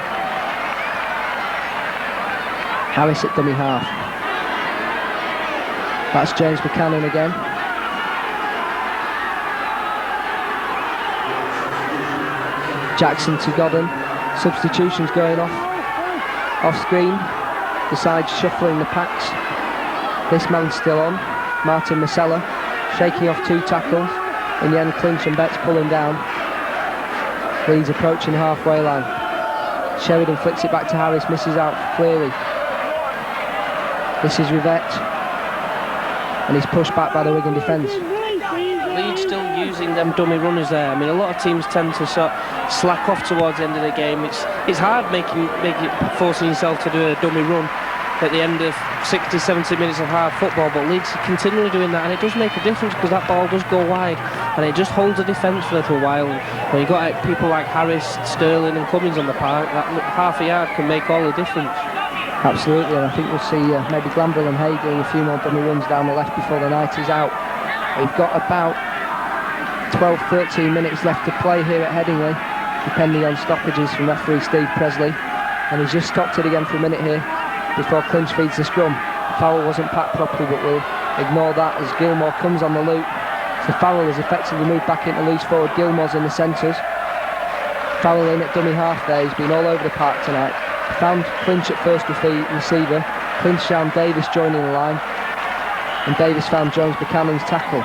Harris at dummy half. That's James Buchanan again. Jackson to Godden. Substitutions going off screen. The side shuffling the packs. This man's still on. Martin Marcella shaking off 2 tackles. In the end, Clinch and Betts pulling down. Leeds approaching halfway line. Sheridan flicks it back to Harris, misses out clearly. This is Rivette, and he's pushed back by the Wigan defence. Leeds still using them dummy runners there. I mean, a lot of teams tend to sort of slack off towards the end of the game. It's hard forcing yourself to do a dummy run at the end of 60, 70 minutes of hard football, but Leeds are continually doing that, and it does make a difference because that ball does go wide and it just holds the defence for a little while. And when you've got people like Harris, Sterling and Cummings on the park, that half a yard can make all the difference. Absolutely, and I think we'll see maybe Glanville and Hay doing a few more dummy runs down the left before the night is out. We've got about 12-13 minutes left to play here at Headingley, depending on stoppages from referee Steve Presley, and he's just stopped it again for a minute here before Clinch feeds the scrum. Farrell wasn't packed properly, but we'll ignore that as Gilmore comes on the loop. So Farrell has effectively moved back into loose forward. Gilmore's in the centres. Farrell in at dummy half there. He's been all over the park tonight. Found Clinch at first receiver. Clinch found Davis joining the line, and Davis found Jones Buchanan's tackle.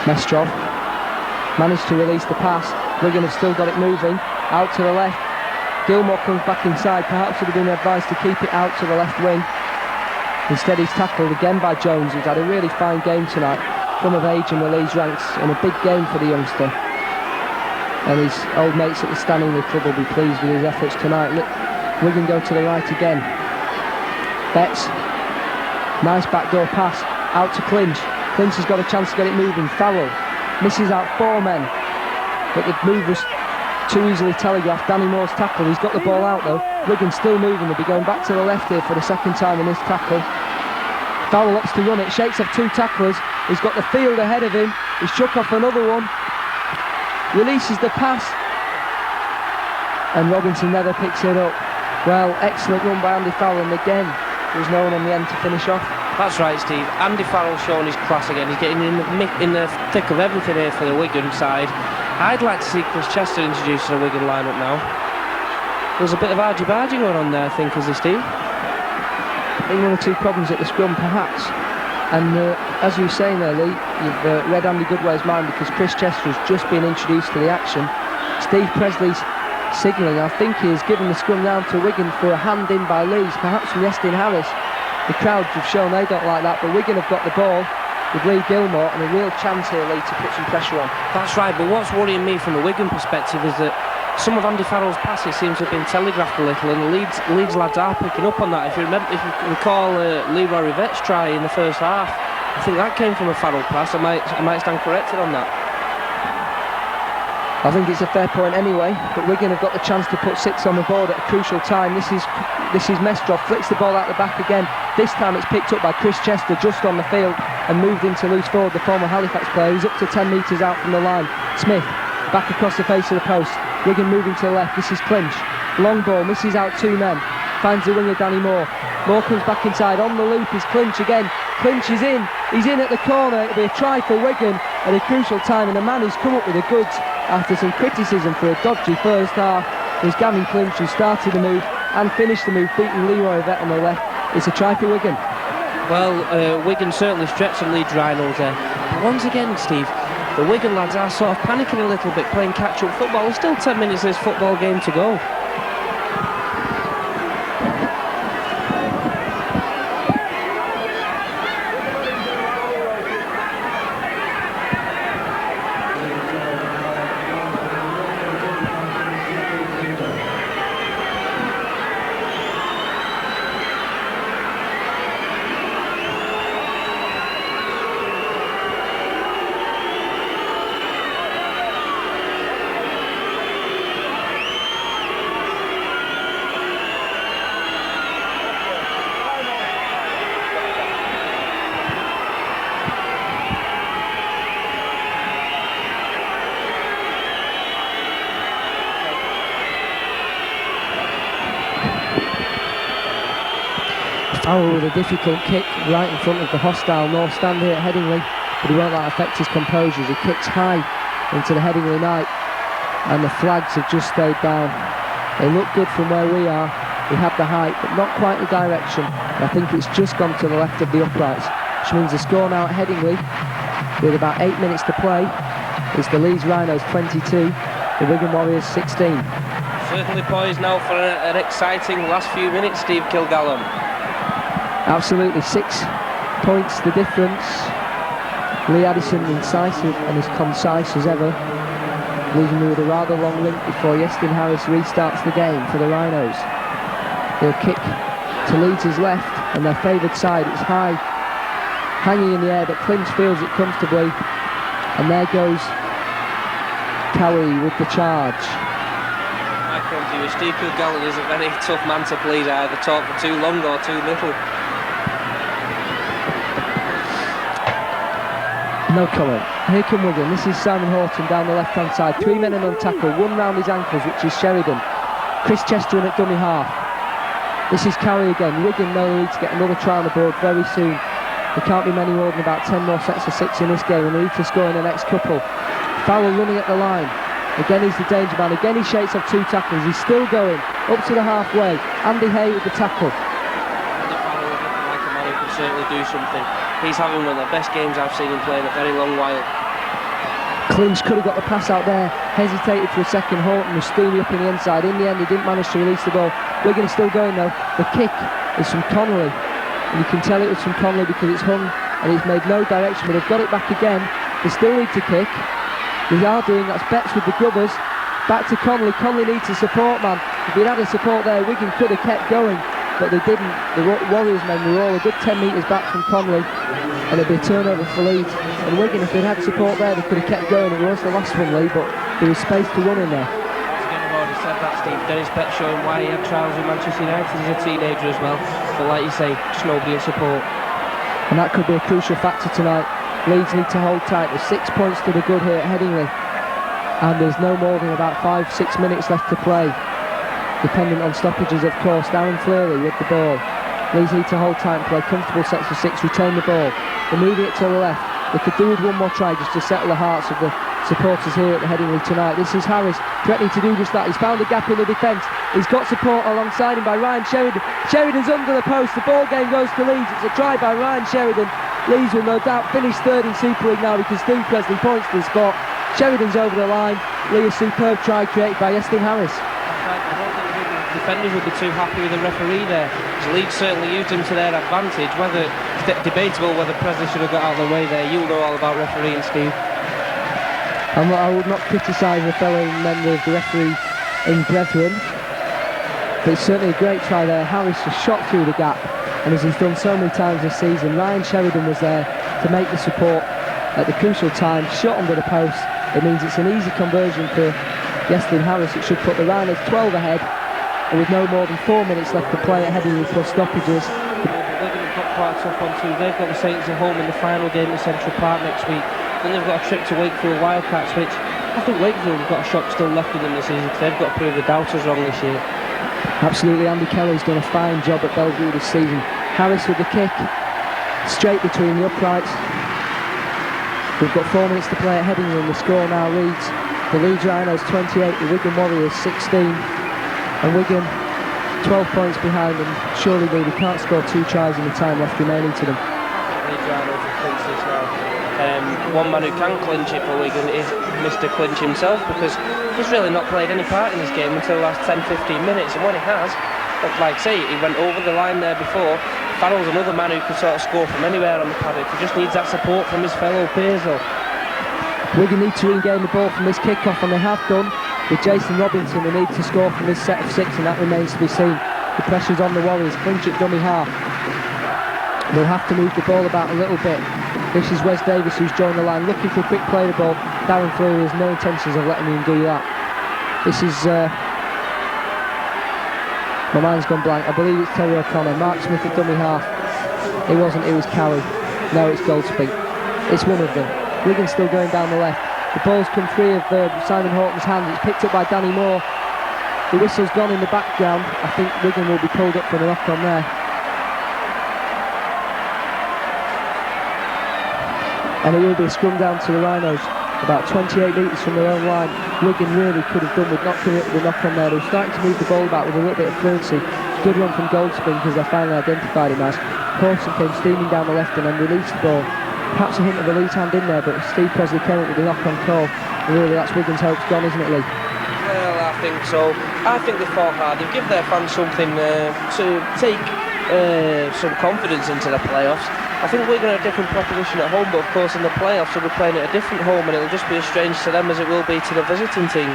Mestrov managed to release the pass. Wigan have still got it moving out to the left. Gilmore comes back inside, perhaps would have been advised to keep it out to the left wing. Instead he's tackled again by Jones, who's had a really fine game tonight. Come of age in the Leeds ranks, and a big game for the youngster. And his old mates at the Stanley Club will be pleased with his efforts tonight. Look, Wigan go to the right again. Betts, nice backdoor pass, out to Clinch. Clinch has got a chance to get it moving. Farrell misses out 4 men, but the move was too easily telegraphed. Danny Moore's tackle, he's got the ball out though. Wigan still moving, they'll be going back to the left here for the second time in this tackle. Farrell opts to run it, shakes off 2 tacklers, he's got the field ahead of him, he's shook off another one, releases the pass, and Robinson never picks it up. Well, excellent run by Andy Farrell, and again there's no one on the end to finish off. That's right, Steve. Andy Farrell showing his class again. He's getting in the thick of everything here for the Wigan side. I'd like to see Chris Chester introduced to the Wigan lineup now. There's a bit of argy-bargy going on there, I think, is there, Steve? I think 1 or 2 problems at the scrum, perhaps. And as you were saying there, Lee, you've read Andy Goodway's mind, because Chris Chester has just been introduced to the action. Steve Presley's signalling, I think he has given the scrum round to Wigan for a hand in by Leeds, perhaps resting Harris. The crowd have shown they don't like that, but Wigan have got the ball with Lee Gilmore, and a real chance here, Lee, to put some pressure on. That's right, but what's worrying me from the Wigan perspective is that some of Andy Farrell's passes seems to have been telegraphed a little, and the Leeds lads are picking up on that. If you recall Leroy Rivette's try in the first half, I think that came from a Farrell pass. I might stand corrected on that. I think it's a fair point anyway, but Wigan have got the chance to put 6 on the board at a crucial time. This is Mestrov, flicks the ball out the back again. This time it's picked up by Chris Chester just on the field and moved into loose forward, the former Halifax player. He's up to 10 metres out from the line. Smith, back across the face of the post. Wigan moving to the left, this is Clinch. Long ball, misses out 2 men. Finds the winger Danny Moore. Moore comes back inside, on the loop is Clinch again. Clinch is in, he's in at the corner. It'll be a try for Wigan at a crucial time, and the man who's come up with the goods after some criticism for a dodgy first half is Gavin Clinch, who started the move and finished the move, beating Leroy Vett on the left. It's a try for Wigan. Well, Wigan certainly stretched the Leeds Rhinos there. But once again, Steve, the Wigan lads are sort of panicking a little bit, playing catch-up football. There's still 10 minutes of this football game to go. Foul with a difficult kick right in front of the hostile North stand here at Headingley, but he won't let that affect his composure as he kicks high into the Headingley night, and the flags have just stayed down. They look good from where we are. He had the height, but not quite the direction. I think it's just gone to the left of the uprights, which means the score now at Headingley, with about 8 minutes to play, is the Leeds Rhinos 22, the Wigan Warriors 16. Certainly poised now for an exciting last few minutes, Steve Kilgallen. Absolutely, 6 points the difference. Lee Addison incisive and as concise as ever, leaving me with a rather long link before Iestyn Harris restarts the game for the Rhinos. They'll kick to Leeds' left, and their favoured side, it's high, hanging in the air, but Clinch feels it comfortably, and there goes Cowie with the charge. I come to you, Steve Kilgallen is a very tough man to please, either talk for too long or too little. No comment. Here come Wigan. This is Simon Horton down the left-hand side. 3 men and on tackle. One round his ankles, which is Sheridan. Chris Chester in at dummy half. This is Cowie again. Wigan know they need to get another try on the board very soon. There can't be many more than about 10 more sets of 6 in this game, and they need to score in the next couple. Fowler running at the line. Again he's the danger man. Again he shakes off 2 tackles. He's still going up to the halfway. Andy Hay with the tackle. Andy Fowler is looking like a man who can certainly do something. He's having one of the best games I've seen him play in a very long while. Clinch could have got the pass out there, hesitated for a second. Horton was steamy up in the inside. In the end he didn't manage to release the ball. Wigan is still going though. The kick is from Connolly, and you can tell it was from Connolly because it's hung and it's made no direction, but they've got it back again. They still need to kick. They are doing, that's Betts with the grubbers. Back to Connolly. Connolly needs a support man. If he'd had a support there, Wigan could have kept going, but they didn't. The Warriors men were all a good 10 metres back from Connolly, and it'd be a turnover for Leeds. And Wigan, if they'd had support there, they could have kept going. It was the last one, Lee, but there was space to run in there. Once again, I've already said that, Steve. Dennis Betts showing why he had trials with Manchester United as a teenager as well. But like you say, just nobody in support. And that could be a crucial factor tonight. Leeds need to hold tight. There's 6 points to the good here at Headingley, and there's no more than about 5-6 minutes left to play, dependent on stoppages of course. Darren Fleary with the ball. Leeds need to hold tight and play comfortable sets of 6, retain the ball. They're moving it to the left. They could do with one more try just to settle the hearts of the supporters here at the Headingley tonight. This is Harris threatening to do just that. He's found a gap in the defence. He's got support alongside him by Ryan Sheridan. Sheridan's under the post. The ball game goes to Leeds. It's a try by Ryan Sheridan. Leeds will no doubt finish third in Super League now because Steve Presley points to the spot. Sheridan's over the line. Lee, a superb try created by Iestyn Harris. I don't think the defenders would be too happy with the referee there. Leeds certainly used him to their advantage. Whether it's debatable whether Presley should have got out of the way there. You'll know all about refereeing, Steve. I would not criticise a fellow member of the referee in Brethren, but it's certainly a great try there. Harris just shot through the gap, and as he's done so many times this season, Ryan Sheridan was there to make the support at the crucial time. Shot under the post. It means it's an easy conversion for Iestyn Harris. It should put the Rhinos 12 ahead, and with no more than 4 minutes left to play at Headingley plus stoppages. They're going to put quite tough on too. They've got the Saints at home in the final game at Central Park next week. Then they've got a trip to Wakefield Wildcats, which I think Wakefield have got a shot still left in them this season because they've got to prove the doubters wrong this year. Absolutely, Andy Kelly's done a fine job at Bellevue this season. Harris with the kick, straight between the uprights. We've got 4 minutes to play at Headingley, and the score now reads the Leeds Rhinos 28, the Wigan Warriors 16, and Wigan 12 points behind, and surely they can't score 2 tries in the time left remaining to them. One man who can clinch it for Wigan is Mr. Clinch himself, because he's really not played any part in this game until the last 10-15 minutes, and when he has, like I say, he went over the line there before. Farrell's another man who can sort of score from anywhere on the paddock. He just needs that support from his fellow peers though. Wigan need to regain the ball from this kick-off, and they have done. With Jason Robinson, they need to score from this set of 6, and that remains to be seen. The pressure's on the Warriors. Clinch at dummy half. They'll have to move the ball about a little bit. This is Wes Davis who's joined the line, looking for a quick play the ball. Darren Fleury has no intentions of letting him do that. This is... my mind's gone blank. I believe it's Terry O'Connor. Mark Smith at dummy half. It wasn't, it was Cowie. No, it's Goldsby. It's one of them. Wigan's still going down the left. The ball's come free of Simon Horton's hands. It's picked up by Danny Moore. The whistle's gone in the background. I think Wigan will be pulled up for the knock-on there. And it will be a scrum down to the Rhinos, about 28 metres from their own line. Wigan really could have done with not coming up with the knock-on there. They're starting to move the ball about with a little bit of fluency. Good run from Goldspin, because they finally identified him as. Horton came steaming down the left and then released the ball. Perhaps a hint of a lead hand in there, but Steve Presley came up with the knock-on call. And really, that's Wigan's hopes gone, isn't it, Lee? Well, I think so. I think they fought hard. They've given their fans something to take some confidence into the playoffs. I think Wigan are a different proposition at home, but of course in the playoffs they'll be playing at a different home, and it'll just be as strange to them as it will be to the visiting team.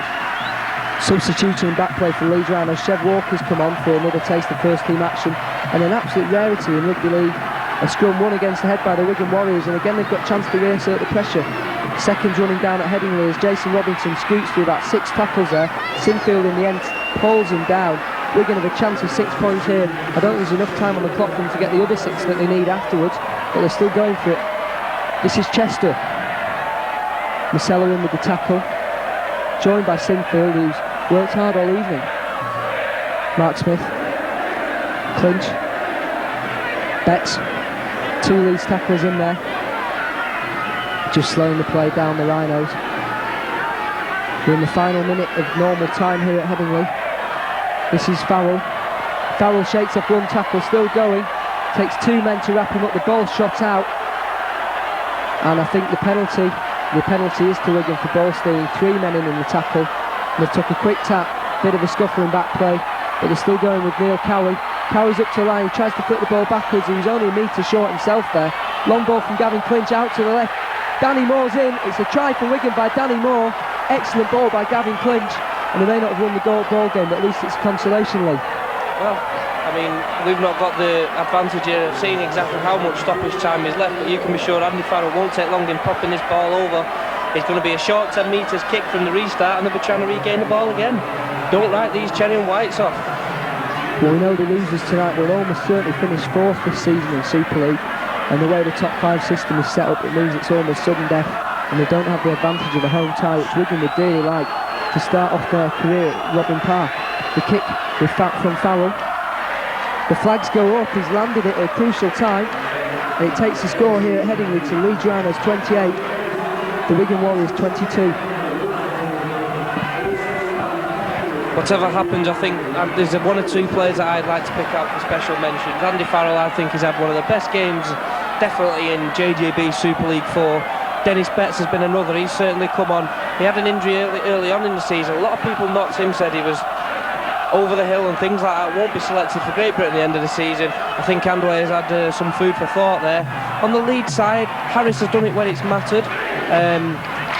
Substituting back play for Leeds Rhinos, Chev Walker's come on for another taste of first team action, and an absolute rarity in rugby league. A scrum won against the head by the Wigan Warriors, and again they've got a chance to reassert the pressure. Seconds running down at Headingley as Jason Robinson scoots through about 6 tackles there. Sinfield in the end pulls him down. Wigan have a chance of 6 points here. I don't think there's enough time on the clock for them to get the other 6 that they need afterwards, but they're still going for it. This is Chester. Marcella in with the tackle, joined by Sinfield, who's worked hard all evening. Mark Smith, Clinch, Betts, 2 Leeds tacklers in there, just slowing the play down the Rhinos. We're in the final minute of normal time here at Headingley. This is Farrell. Farrell shakes off 1 tackle, still going. Takes 2 men to wrap him up. The ball shot out, and I think the penalty is to Wigan for ball stealing. 3 men in the tackle. And they took a quick tap, bit of a scuffle in back play, but they're still going with Neil Cowie. Cowie's up to the line. He tries to flip the ball backwards. He was only a metre short himself there. Long ball from Gavin Clinch out to the left. Danny Moore's in. It's a try for Wigan by Danny Moore. Excellent ball by Gavin Clinch. And they may not have won the ball game, but at least it's a consolation, Lee. Well, I mean, we've not got the advantage here of seeing exactly how much stoppage time is left, but you can be sure Andy Farrell won't take long in popping this ball over. It's going to be a short 10 metres kick from the restart, and they'll be trying to regain the ball again. Don't write these cherry and whites off. Well, we know the losers tonight will almost certainly finish 4th this season in Super League, and the way the top 5 system is set up, it means it's almost sudden death, and they don't have the advantage of a home tie, which Wigan would dearly like to start off their career at Robin Park. The kick from Farrell. The flags go up. He's landed it at a crucial time, and it takes the score here at Headingley to Leeds Rhinos 28, the Wigan Warriors 22. Whatever happens, I think there's 1 or 2 players that I'd like to pick out for special mentions. Andy Farrell, I think, has had one of the best games, definitely in JJB Super League 4. Dennis Betts has been another. He's certainly come on. He had an injury early on in the season. A lot of people knocked him, said he was over the hill and things like that. Won't be selected for Great Britain at the end of the season. I think Andway has had some food for thought there. On the lead side, Harris has done it when it's mattered.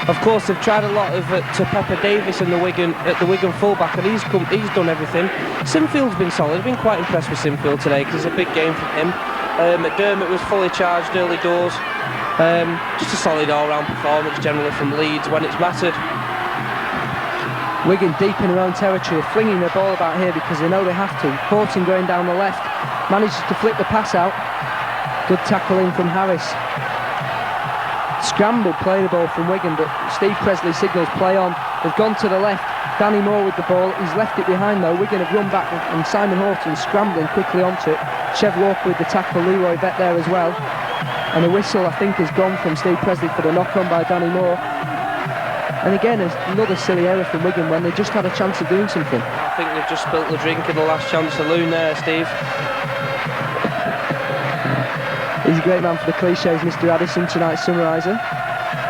Of course, they've tried a lot to Pepper Davis and the Wigan fullback, and he's done everything. Sinfield's been solid. I've been quite impressed with Sinfield today because it's a big game for him. McDermott was fully charged early doors. Just a solid all-round performance generally from Leeds when it's mattered. Wigan deep in their own territory, flinging the ball about here because they know they have to. Horton going down the left, manages to flip the pass out. Good tackle in from Harris. Scrambled play the ball from Wigan, but Steve Presley signals play on. They've gone to the left. Danny Moore with the ball. He's left it behind though. Wigan have run back, and Simon Horton scrambling quickly onto it. Chev Walker with the tackle. Leroy Vett there as well. And the whistle, I think, has gone from Steve Presley for the knock-on by Danny Moore. And again, another silly error from Wigan when they just had a chance of doing something. I think they've just spilt the drink in the last chance saloon there, Steve. He's a great man for the cliches, Mr. Addison, tonight's summariser.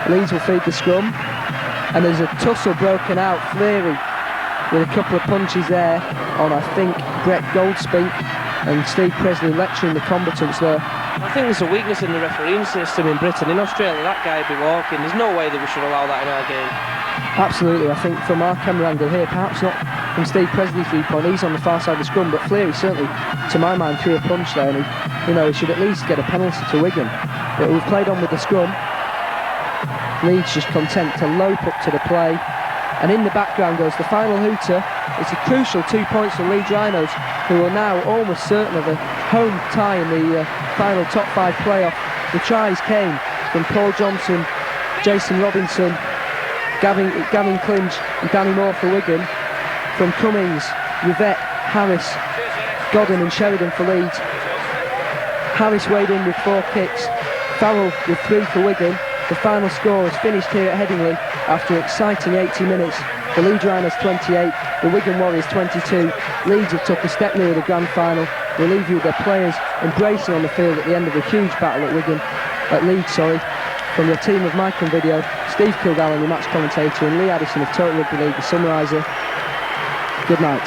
Leeds will feed the scrum, and there's a tussle broken out. Fleary with a couple of punches there on, I think, Brett Goldspink, and Steve Presley lecturing the combatants there. I think there's a weakness in the refereeing system in Britain. In Australia, that guy would be walking. There's no way that we should allow that in our game. Absolutely. I think from our camera angle here, perhaps not from Steve Presley's viewpoint, he's on the far side of the scrum, but Fleary certainly, to my mind, threw a punch there, and he should at least get a penalty to Wigan. But we've played on with the scrum. Leeds just content to lope up to the play, and in the background goes the final hooter. It's a crucial 2 points for Leeds Rhinos, who are now almost certain of a home tie in the final top 5 playoff. The tries came from Paul Johnson, Jason Robinson, Gavin Clinch and Danny Moore for Wigan. From Cummings, Rivette, Harris, Godden and Sheridan for Leeds. Harris weighed in with 4 kicks, Farrell with 3 for Wigan. The final score is finished here at Headingley after an exciting 80 minutes. The Leeds Rhinos 28, the Wigan Warriors 22. Leeds have took a step nearer the grand final. We'll leave you with their players embracing on the field at the end of a huge battle at Leeds. From the team of Mike and Video, Steve Kilgallen, the match commentator, and Lee Addison of Total Rugby League, the summariser. Good night.